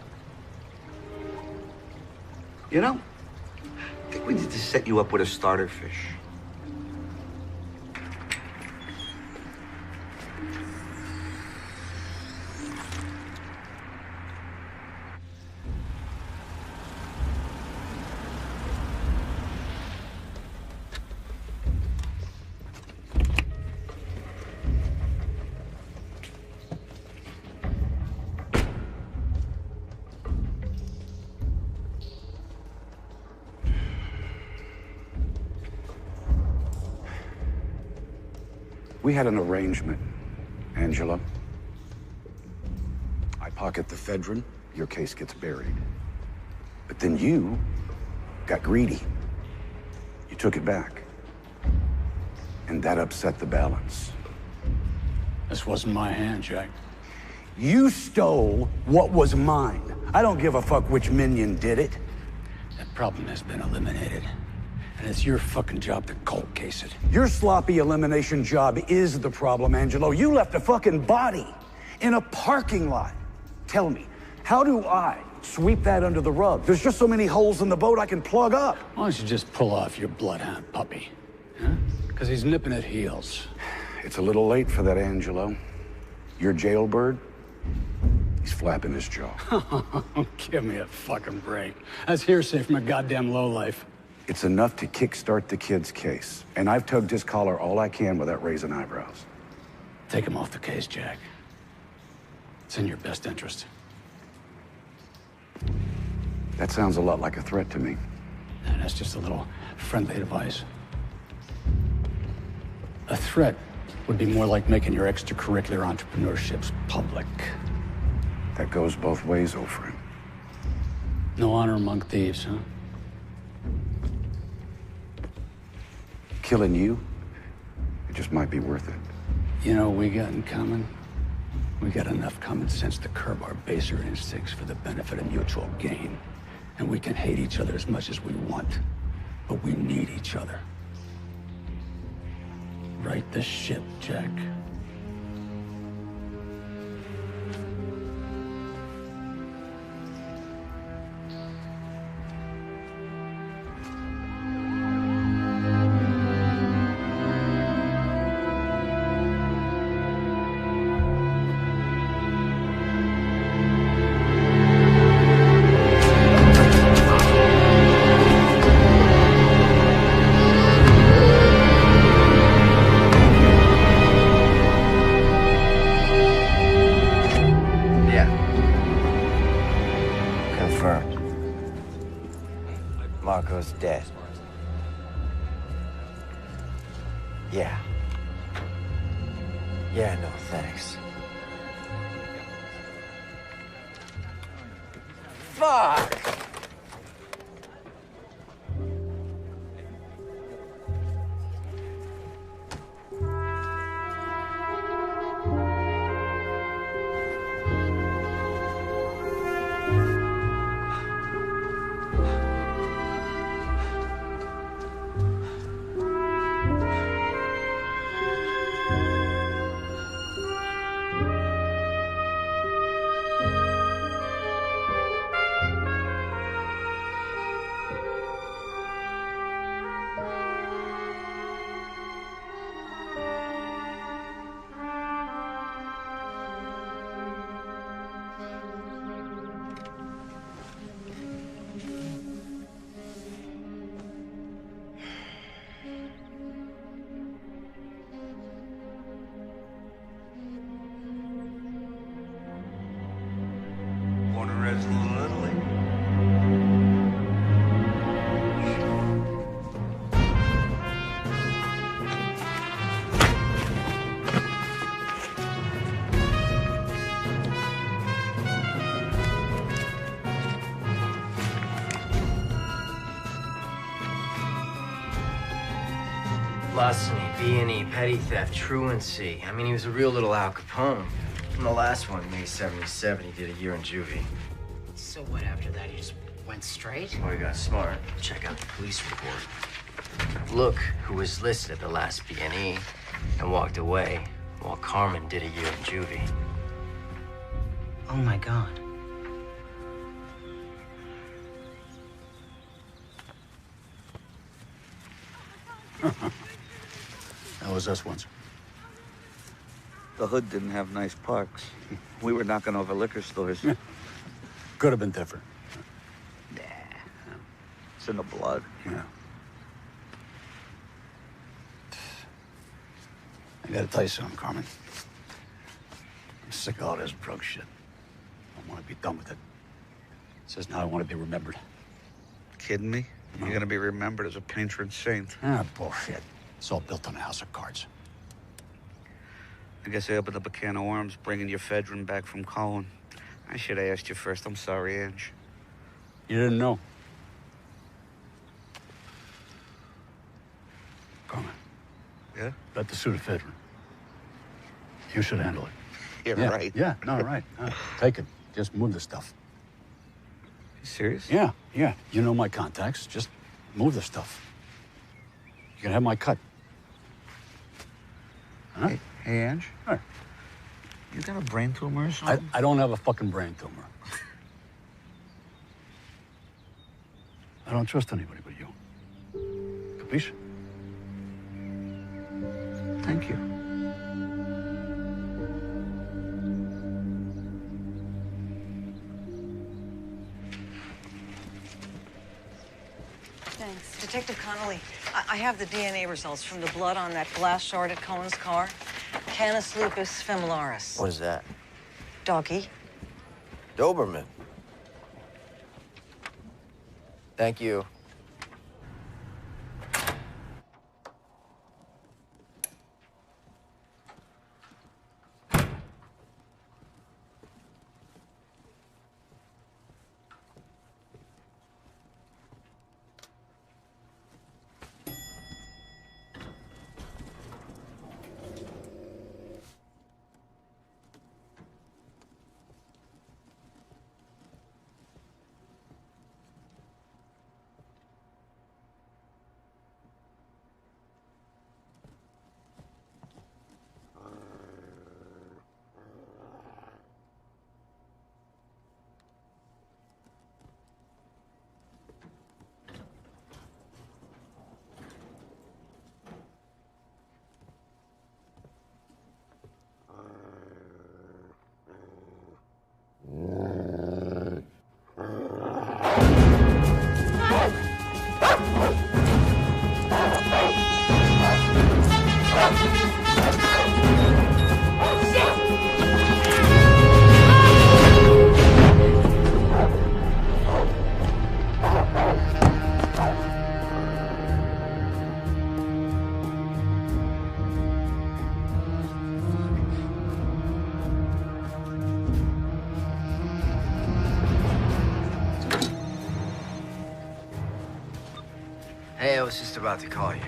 You know, I think we need to set you up with a starter fish. We had an arrangement, Angela. I pocket the ephedrine, your case gets buried. But then you got greedy. You took it back. And that upset the balance. This wasn't my hand, Jack. You stole what was mine. I don't give a fuck which minion did it. That problem has been eliminated. And it's your fucking job to cold case it. Your sloppy elimination job is the problem, Angelo. You left a fucking body in a parking lot. Tell me, how do I sweep that under the rug? There's just so many holes in the boat I can plug up. Why don't you just pull off your bloodhound puppy? Huh? Because he's nipping at heels. It's a little late for that, Angelo. Your jailbird, he's flapping his jaw. Give me a fucking break. That's hearsay from a goddamn lowlife. It's enough to kickstart the kid's case. And I've tugged his collar all I can without raising eyebrows. Take him off the case, Jack. It's in your best interest. That sounds a lot like a threat to me. And that's just a little friendly advice. A threat would be more like making your extracurricular entrepreneurships public. That goes both ways, old friend. No honor among thieves, huh? Killing you, it just might be worth it. You know what we got in common? We got enough common sense to curb our baser instincts for the benefit of mutual gain. And we can hate each other as much as we want. but we need each other. Right the ship, Jack. Marco's dead. Yeah. Yeah, no thanks. Fuck! Want a Red Bull Italy? Larceny, B&E, petty theft, truancy. I mean, he was a real little Al Capone. From the last one, May 77, he did a year in juvie. So what, after that, he just went straight? Oh, he got smart. Check out the police report. Look who was listed at the last B&E and walked away while Carmen did a year in juvie. Oh, my God. That was us once. The hood didn't have nice parks. We were knocking over liquor stores. Could have been different. It's in the blood. Yeah. I gotta tell you something, Carmen. I'm sick of all this drug shit. I want to be done with it. It says now I want to be remembered. Kidding me? No. You're gonna be remembered as a patron saint. Ah, bullshit. It's all built on a house of cards. I guess I opened up a can of worms bringing your Fedrin back from Colin. I should have asked you first. I'm sorry, Ange. You didn't know. Carmen. Yeah? Got the suit of Fedrin. You should handle it. You're Yeah, right. Yeah, no, right. No, take it. Just move the stuff. You serious? Yeah, yeah. You know my contacts. Just move the stuff. You can have my cut. Huh? Hey, Ange? Sure. You got a brain tumor or something? I don't have a fucking brain tumor. I don't trust anybody but you. Capiche? Thank you. Thanks. Detective Connolly, I have the DNA results from the blood on that glass shard at Cohen's car. Canis lupus familiaris. What is that? Doggy. Doberman. Thank you. was just about to call you.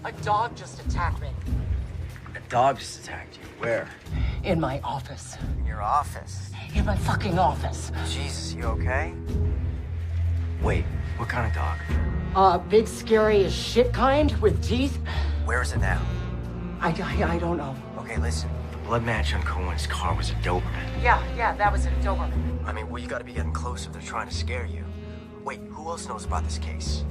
A dog just attacked me. A dog just attacked you. Where? In my office. In your office? In my fucking office. Jesus, you okay? Wait, what kind of dog? Big, scary as shit kind with teeth. Where is it now? I don't know. Okay, listen. The blood match on Cohen's car was a Doberman. Yeah, that was a Doberman. I mean, well, you gotta be getting close if they're trying to scare you. Wait, who else knows about this case?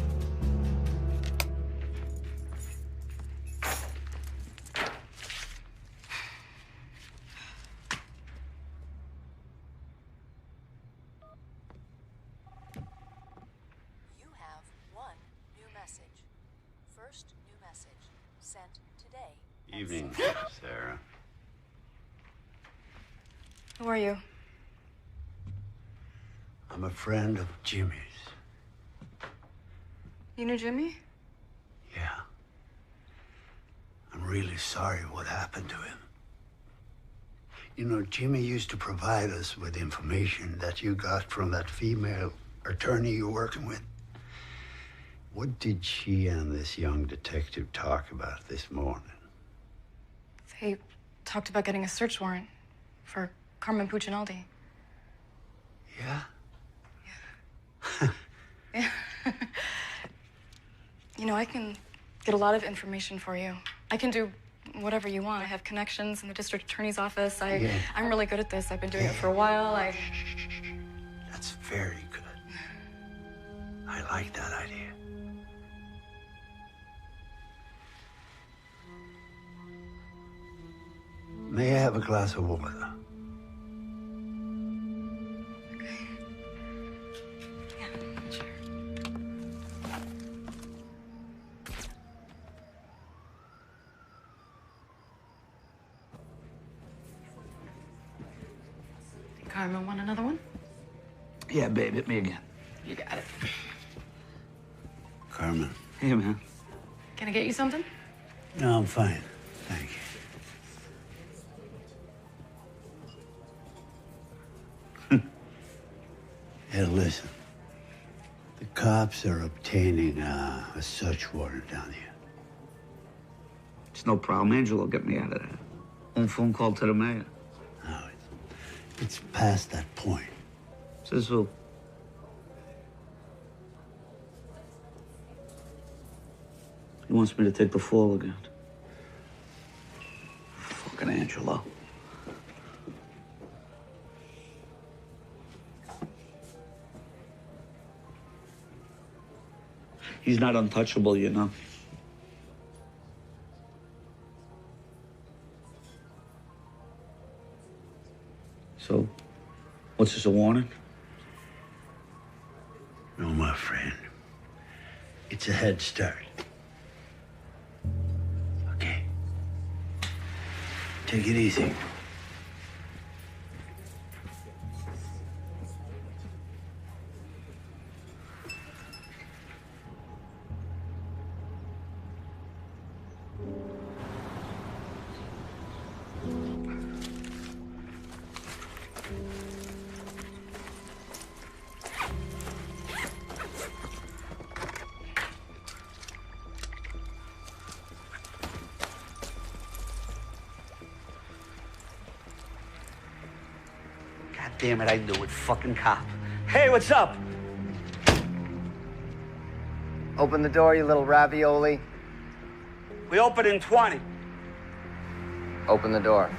You have one new message. First new message sent today. Evening, Sarah. Who are you? I'm a friend of Jimmy's. You knew Jimmy? Yeah. I'm really sorry what happened to him. You know, Jimmy used to provide us with information that you got from that female attorney you're working with. What did she and this young detective talk about this morning? They talked about getting a search warrant for Carmen Puccinaldi. Yeah? Yeah. You know, I can get a lot of information for you. I can do whatever you want. I have connections in the district attorney's office. I'm really good at this. I've been doing it for a while. That's very good. I like that idea. May I have a glass of water? Carmen, want another one? Yeah, babe, hit me again. You got it. Carmen. Hey, man. Can I get you something? No, I'm fine. Thank you. Hey, listen. The cops are obtaining a search warrant down here. It's no problem. Angelo, get me out of there. One phone call to the mayor. It's past that point. Says who? He wants me to take the fall again. Fucking Angelo. He's not untouchable, you know. So, what's this, a warning? No, my friend. It's a head start. Okay. Take it easy. Damn it, I knew it. Fucking cop. Hey, what's up? Open the door, you little ravioli. We open in 20. Open the door.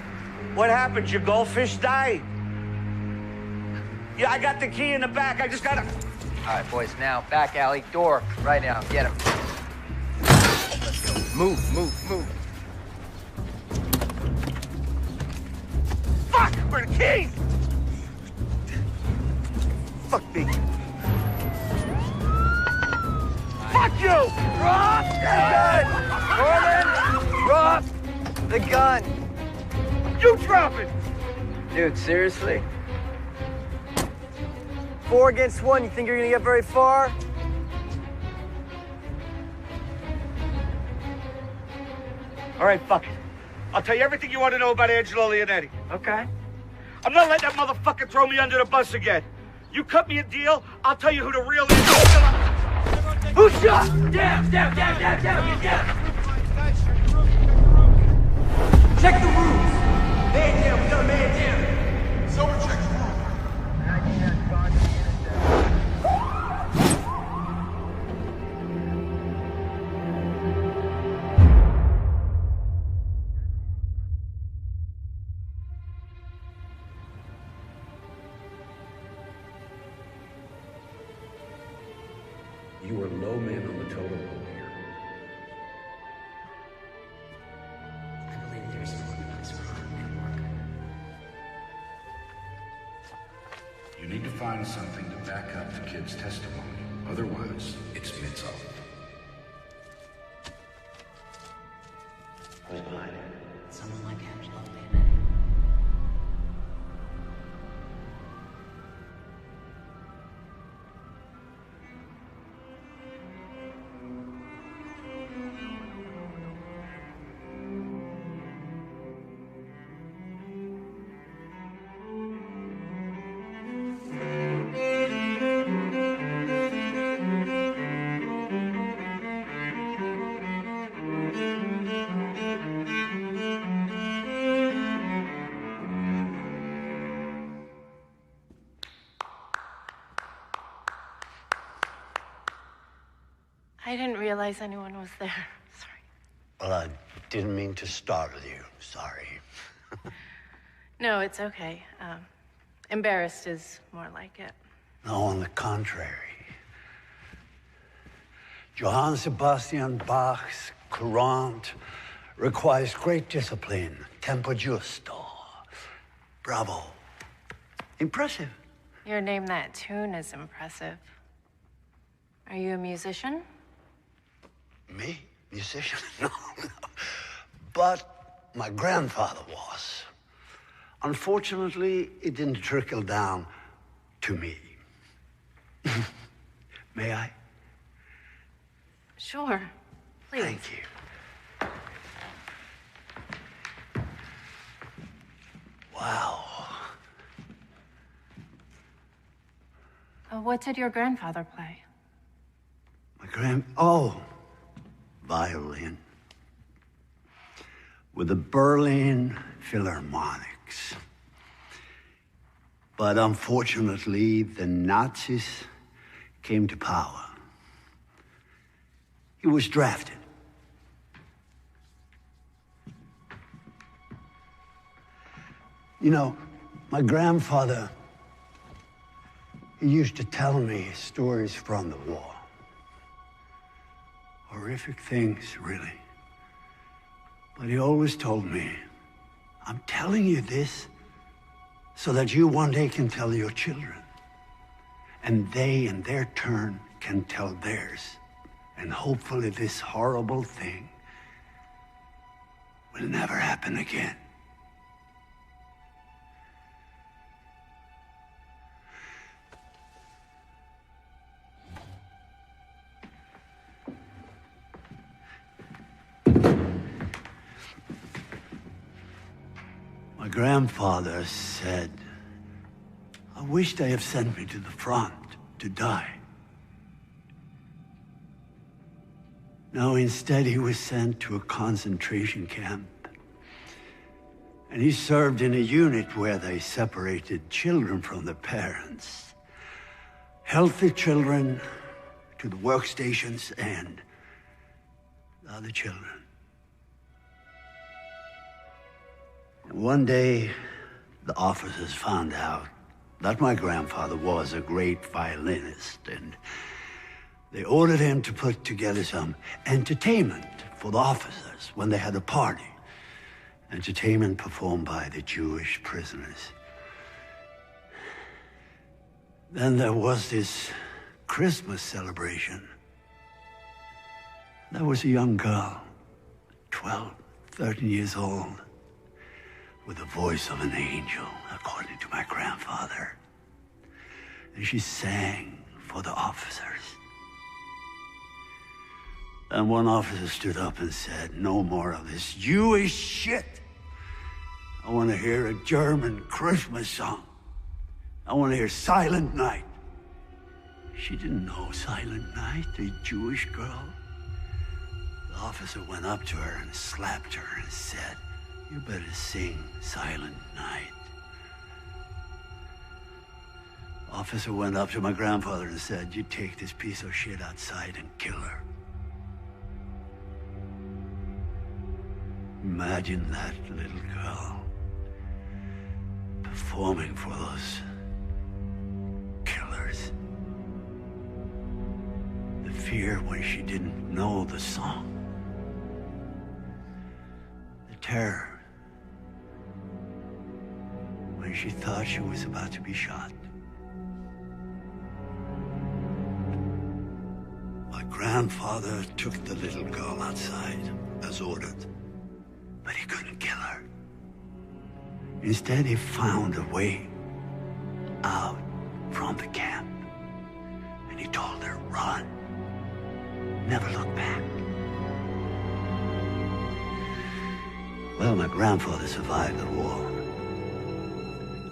What happened? Your goldfish died? Yeah, I got the key in the back. I just gotta... All right, boys, now, back alley, door, right now, get him. Let's go. Move, move, move. Fuck! Where are the keys? Fuck me. Fuck you! Drop the gun! Norman! Drop the gun! You drop it! Dude, seriously? 4 against 1, you think you're gonna get very far? All right, fuck it. I'll tell you everything you want to know about Angelo Leonetti. Okay. I'm not letting that motherfucker throw me under the bus again. You cut me a deal, I'll tell you who the real Who shot? Down! Get down! Check the rooms! Man down, we got a man down! Someone check the room. You are low man on the totem pole here. I believe there's an organized crime network. You need to find something to back up the kid's testimony. Otherwise, it's midsummer. Who's behind it? Someone like Angelo, maybe. I didn't realize anyone was there. Well, I didn't mean to startle you. Sorry. No, it's okay. Embarrassed is more like it. No, on the contrary. Johann Sebastian Bach's Courant requires great discipline, tempo giusto. Bravo. Impressive. Your name that tune is impressive. Are you a musician? Me? Musician? No. But my grandfather was. Unfortunately, it didn't trickle down to me. May I? Sure. Please. Thank you. Wow. What did your grandfather play? Violin. With the Berlin Philharmonics. But unfortunately, the Nazis came to power. He was drafted. You know, my grandfather, he used to tell me stories from the war. Horrific things, really. But he always told me, I'm telling you this so that you one day can tell your children. And they, in their turn, can tell theirs. And hopefully this horrible thing will never happen again. My grandfather said, I wish they had sent me to the front to die. No, instead he was sent to a concentration camp. And he served in a unit where they separated children from their parents. Healthy children to the workstations and the other children. One day, the officers found out that my grandfather was a great violinist, and they ordered him to put together some entertainment for the officers when they had a party. Entertainment performed by the Jewish prisoners. Then there was this Christmas celebration. There was a young girl, 12, 13 years old, with the voice of an angel, according to my grandfather. And she sang for the officers. And one officer stood up and said, no more of this Jewish shit. I want to hear a German Christmas song. I want to hear Silent Night. She didn't know Silent Night, the Jewish girl. The officer went up to her and slapped her and said, "You better sing Silent Night." Officer went up to my grandfather and said, "You take this piece of shit outside and kill her." Imagine that little girl performing for those killers. The fear when she didn't know the song. The terror when she thought she was about to be shot. My grandfather took the little girl outside as ordered, but he couldn't kill her. Instead, he found a way out from the camp, and he told her, "Run. Never look back." Well, my grandfather survived the war,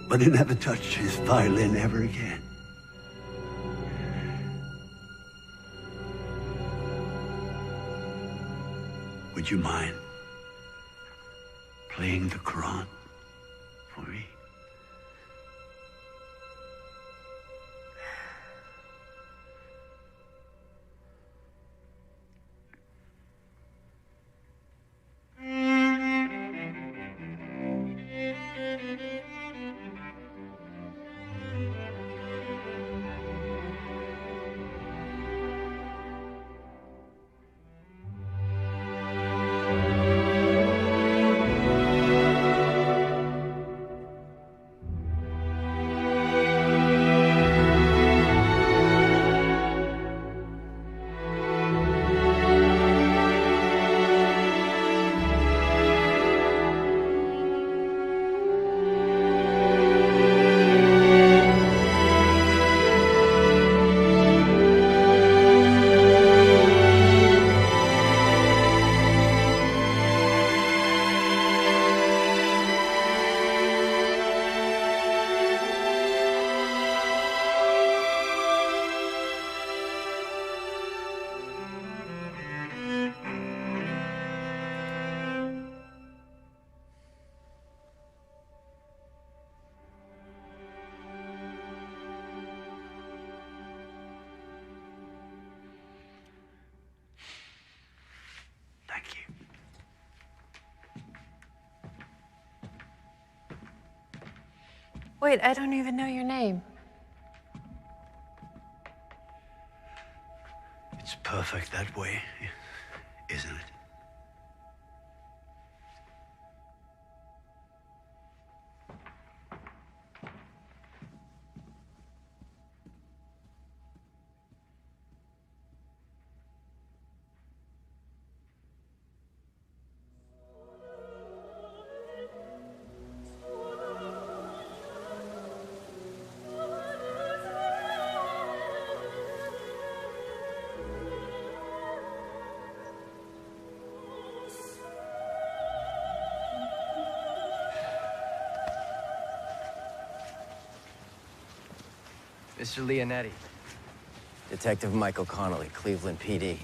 but he never touched his violin ever again. Would you mind playing the Quran for me? Wait, I don't even know your name. It's perfect that way, isn't it? Mr. Leonetti. Detective Michael Connolly, Cleveland PD.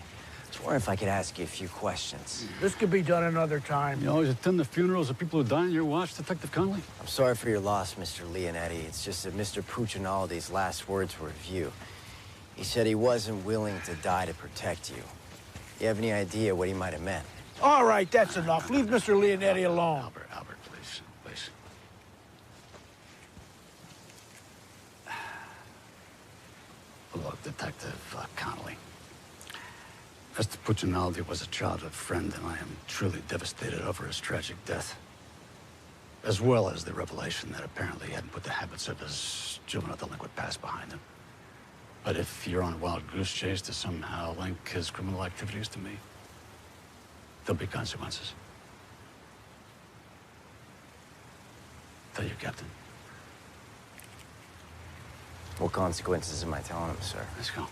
Just wondering if I could ask you a few questions. This could be done another time. You always attend the funerals of people who die in your watch, Detective Connolly? I'm sorry for your loss, Mr. Leonetti. It's just that Mr. Puccinaldi's last words were of you. He said he wasn't willing to die to protect you. You have any idea what he might have meant? All right, that's enough. Leave Mr. Leonetti alone. Albert, please, please. Look, Detective Connolly. Mr. Puccinaldi was a childhood friend, and I am truly devastated over his tragic death. As well as the revelation that apparently he hadn't put the habits of his juvenile delinquent past behind him. But if you're on a wild goose chase to somehow link his criminal activities to me, there'll be consequences. Tell your captain. What consequences am I telling him, sir? Let's go.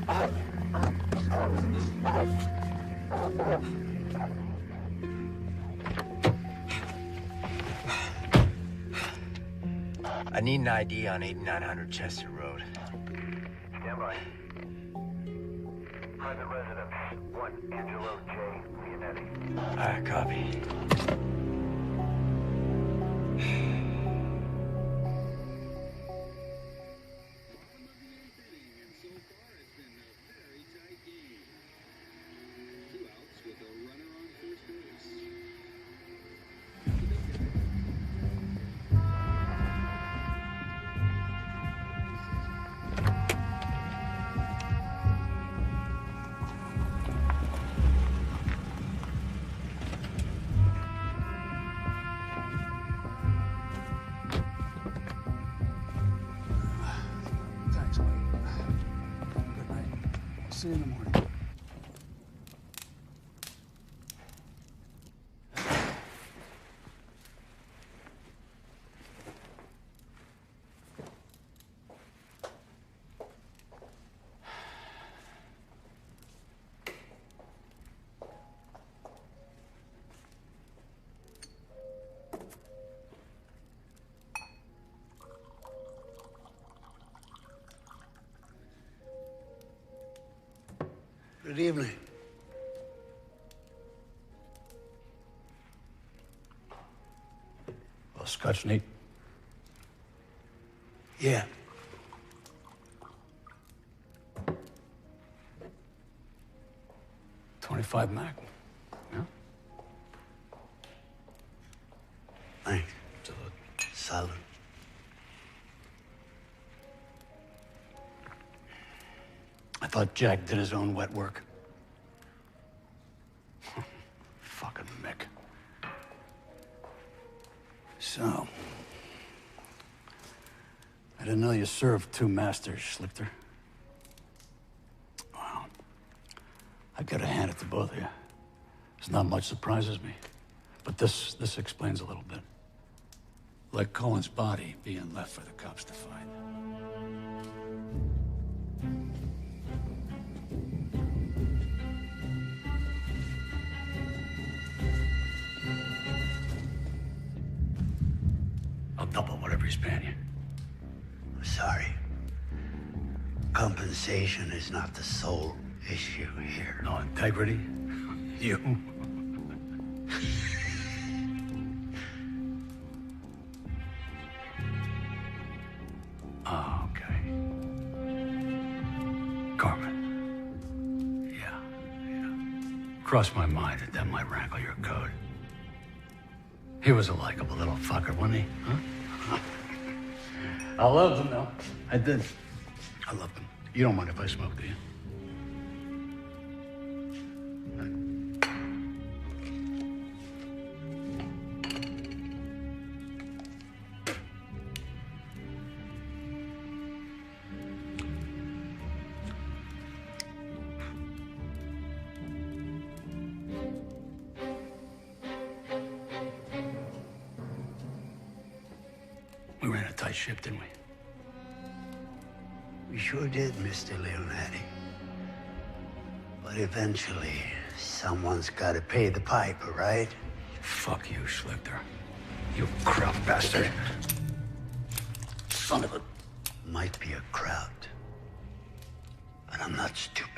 I need an ID on 8900 Chester Road. Stand by. Private residence, 1 Angelo J. Leonetti. All right, copy. Thanks, mate. Good night. See you in the morning. Good evening. Well, scotch neat. Yeah. .25 Mac. Yeah. Thanks. Salute. I thought Jack did his own wet work. Fucking Mick. So, I didn't know you served two masters, Schlichter. Well, I gotta hand it to both of you. There's not much surprises me, but this explains a little bit. Like Cohen's body being left for the cops to find. I'll double whatever he's paying you. Sorry. Compensation is not the sole issue here. No integrity? You? Oh, okay. Carmen. Yeah. Crossed my mind that might rankle your code. He was a likable little fucker, wasn't he? Huh? I loved him, though. I did. I loved him. You don't mind if I smoke, do you? We ran a tight ship, didn't we? We sure did, Mr. Leonetti. But eventually, someone's got to pay the piper, right? Fuck you, Schlichter. You crowd bastard. Son of a... Might be a crowd. But I'm not stupid.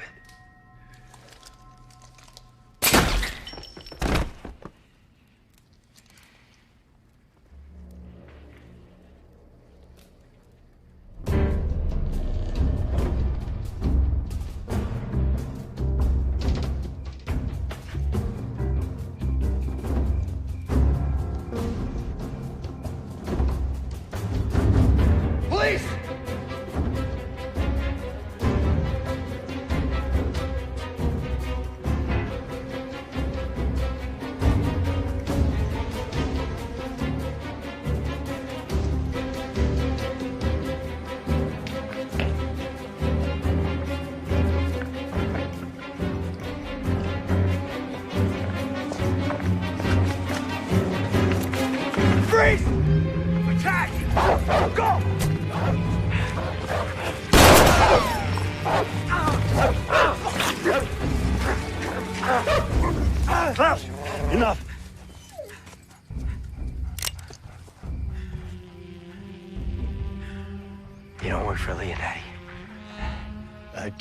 Police!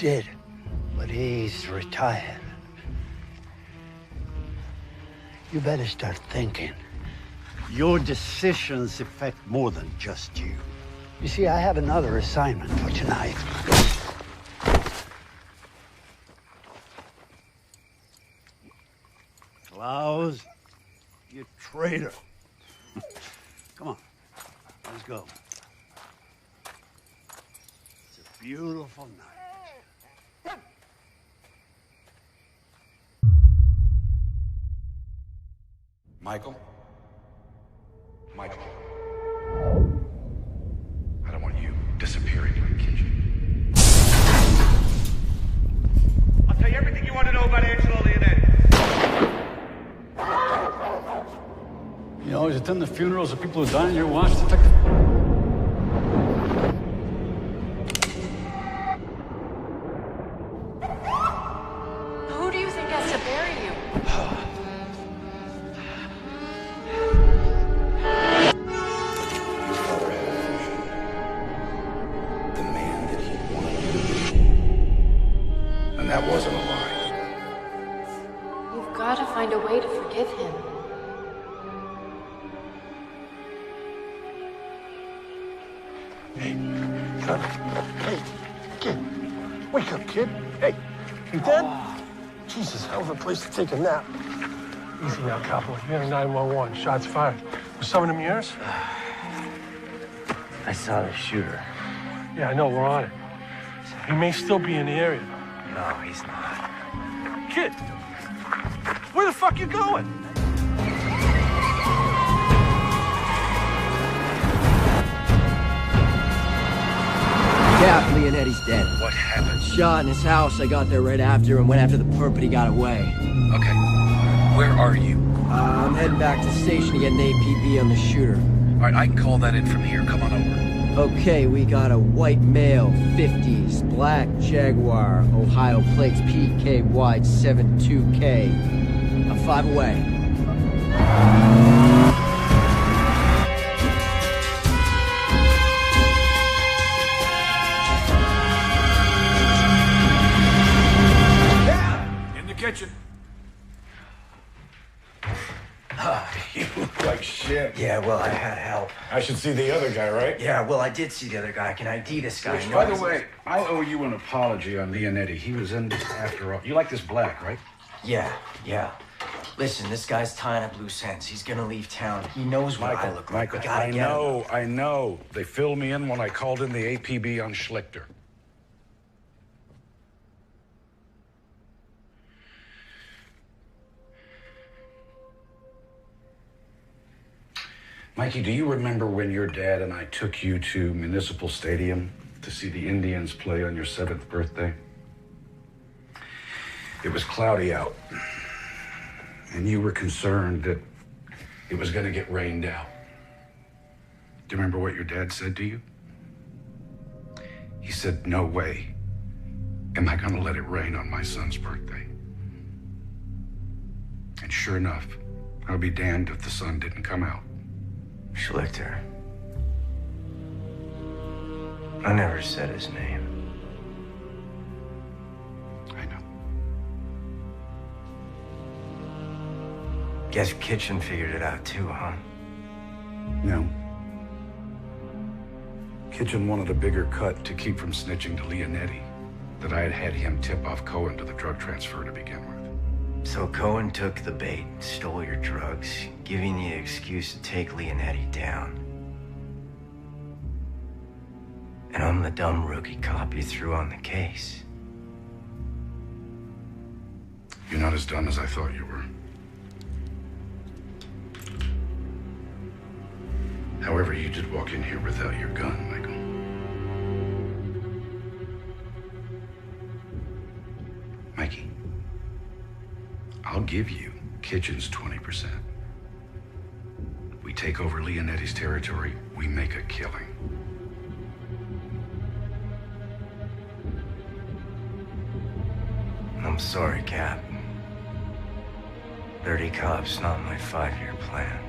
did, but he's retired. You better start thinking. Your decisions affect more than just you. You see, I have another assignment for tonight. Klaus, you traitor. Come on, let's go. It's a beautiful night. Michael? Michael. I don't want you disappearing like Kitchen. I'll tell you everything you want to know about Angelo Leonetti. You always attend the funerals of people who die on your watch, Detective? Who do you think has to bury you? The man that he wanted you to be. And that wasn't a lie. You've got to find a way to forgive him. Hey, son. Hey, kid. Wake up, kid. Hey, you dead? Jesus, hell of a place to take a nap. Easy now, Capo. You're in 911. Shots fired. Was some of them yours? I saw the shooter. Yeah, I know. We're on it. He may still be in the area. No, he's not. Kid, where the fuck you going? Yeah, Leonetti's dead. What happened? Shot in his house. I got there right after and went after the perp, but he got away. Okay. Where are you? I'm heading back to the station to get an APB on the shooter. All right, I can call that in from here. Come on over. Okay, we got a white male, 50s, black Jaguar, Ohio plates, PKY 72K. I'm 5 away. In the kitchen. You look like shit. Yeah, well, I had help. I should see the other guy, right? Yeah, well, I did see the other guy. I can ID this guy. Which, by the way, I owe you an apology on Leonetti. He was in this after all. You like this black, right? Yeah. Listen, this guy's tying up loose ends. He's gonna leave town. He knows what I look like. Michael, We gotta I get him. know, I know. They filled me in when I called in the APB on Schlichter. Mikey, do you remember when your dad and I took you to Municipal Stadium to see the Indians play on your 7th birthday? It was cloudy out, and you were concerned that it was going to get rained out. Do you remember what your dad said to you? He said, "No way am I going to let it rain on my son's birthday." And sure enough, I'll be damned if the sun didn't come out. Schlichter. I never said his name. I know. Guess Kitchen figured it out too, huh? No. Kitchen wanted a bigger cut to keep from snitching to Leonetti, that I had him tip off Cohen to the drug transfer to begin with. So Cohen took the bait, stole your drugs, giving you an excuse to take Leonetti down. And I'm the dumb rookie cop you threw on the case. You're not as dumb as I thought you were. However, you did walk in here without your gun, Michael. Mikey, I'll give you Kitchen's 20%. We take over Leonetti's territory, we make a killing. I'm sorry, Cap. 30 cops, not my 5-year plan.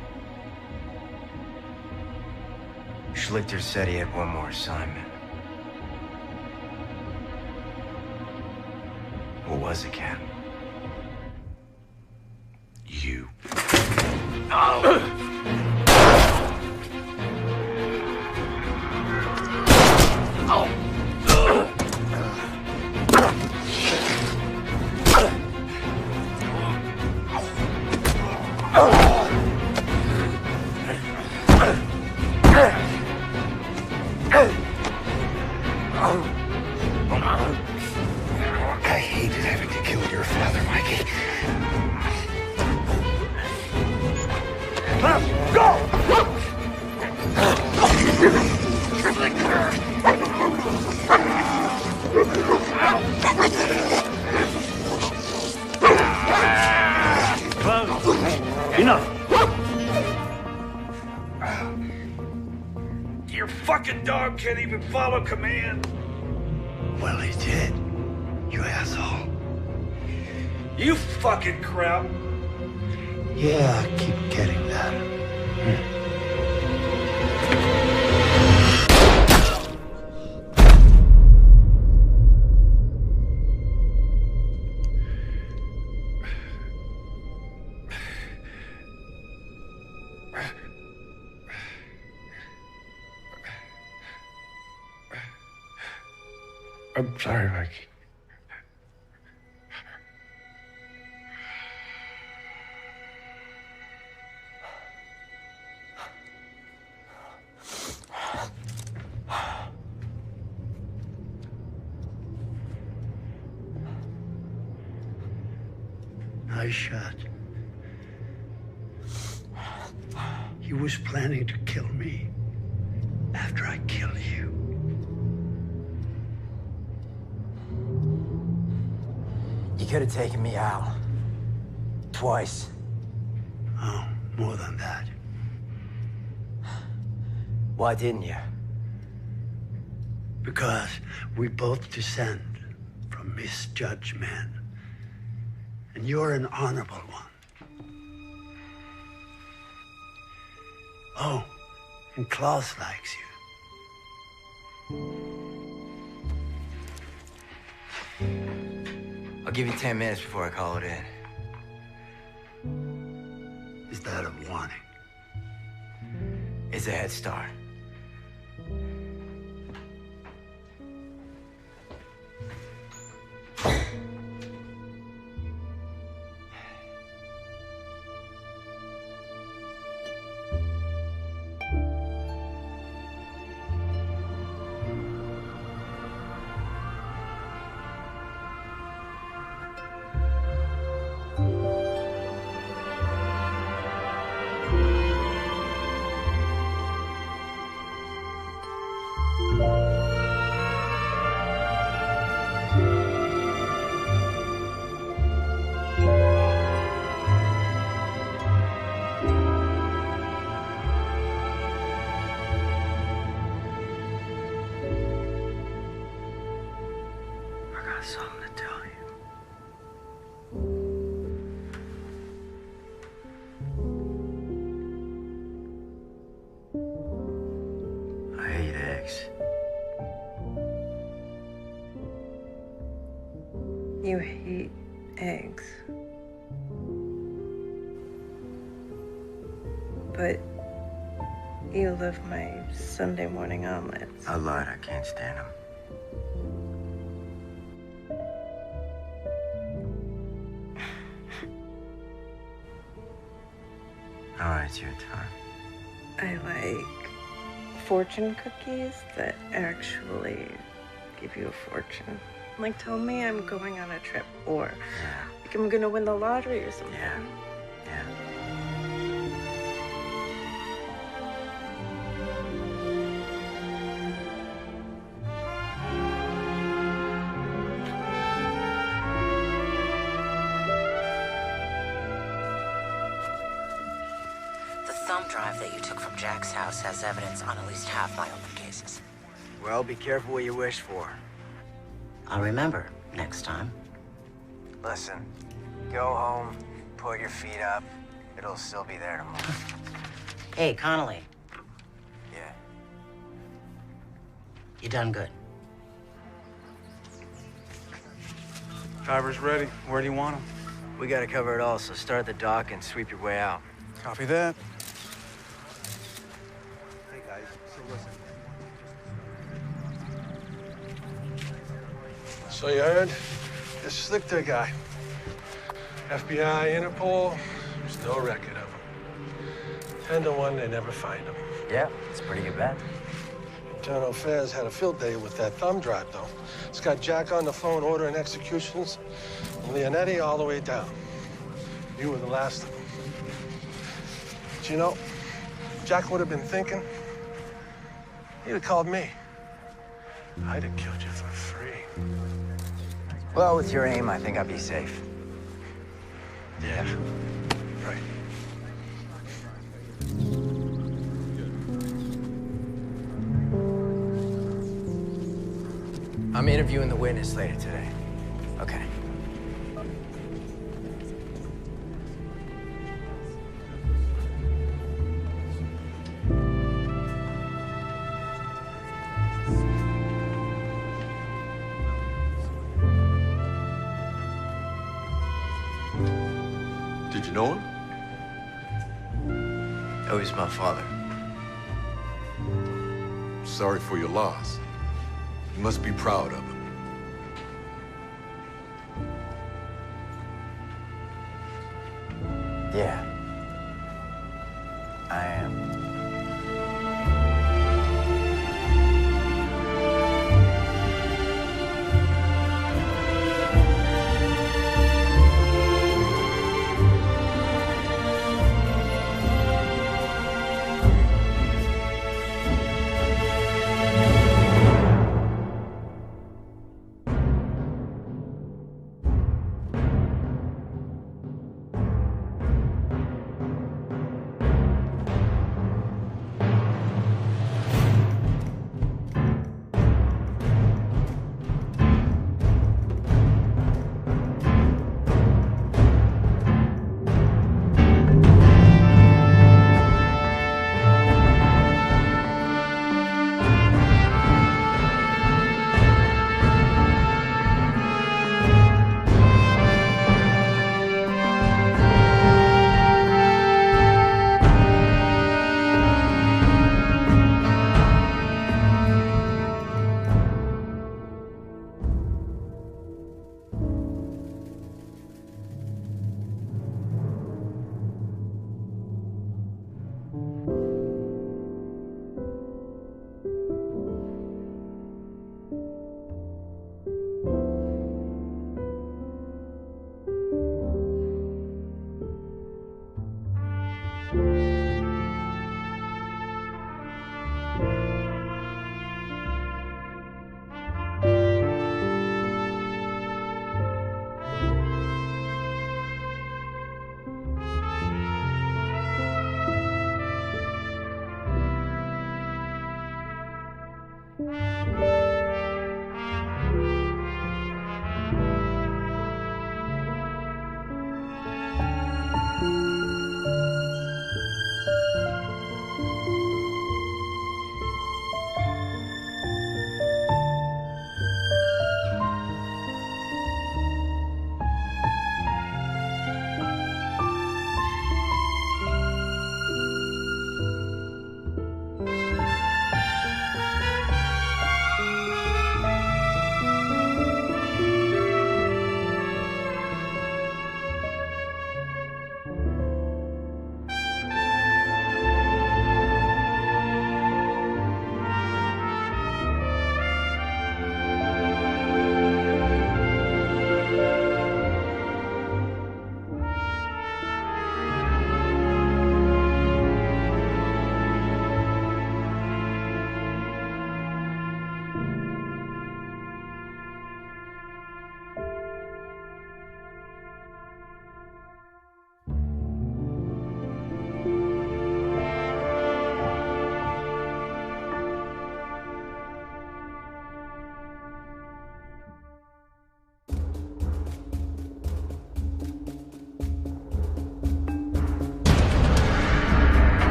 Schlichter said he had one more assignment. Or was it, Cat? You. I hated having to kill your father, Mikey. Let's go! Enough. Your fucking dog can't even follow command. Well, he did. You asshole. You fucking crap. Yeah, I keep getting that. I'm sorry, Mikey. Nice shot. He was planning to kill me after I killed you. You could have taken me out. Twice. Oh, more than that. Why didn't you? Because we both descend from misjudged men. And you're an honorable one. Oh, and Klaus likes you. I'll give you 10 minutes before I call it in. Is that a warning? It's a head start. Something to tell you. I hate eggs. You hate eggs. But you love my Sunday morning omelets. I lied, I can't stand them. All right, it's your turn. I like fortune cookies that actually give you a fortune. Like, tell me I'm going on a trip, or like I'm gonna win the lottery or something. Yeah. The thumb drive that you took from Jack's house has evidence on at least half my open cases. Well, be careful what you wish for. I'll remember next time. Listen, go home, put your feet up. It'll still be there tomorrow. Hey, Connolly. Yeah. You done good. Driver's ready. Where do you want him? We gotta cover it all, so start at the dock and sweep your way out. Copy that. Hey, guys, so listen. So you heard? This Slichter guy. FBI, Interpol, there's no record of him. 10 to 1, they never find him. Yeah, it's a pretty good bet. Internal Affairs had a field day with that thumb drive, though. It's got Jack on the phone ordering executions, and Leonetti all the way down. You were the last of them. But you know, Jack would have been thinking, he'd have called me. I'd have killed you for free. Well, with your aim, I think I'd be safe. Yeah, right. I'm interviewing the witness later today. Okay. Did you know him? Oh, he's my father. Sorry for your loss. You must be proud of him. Yeah.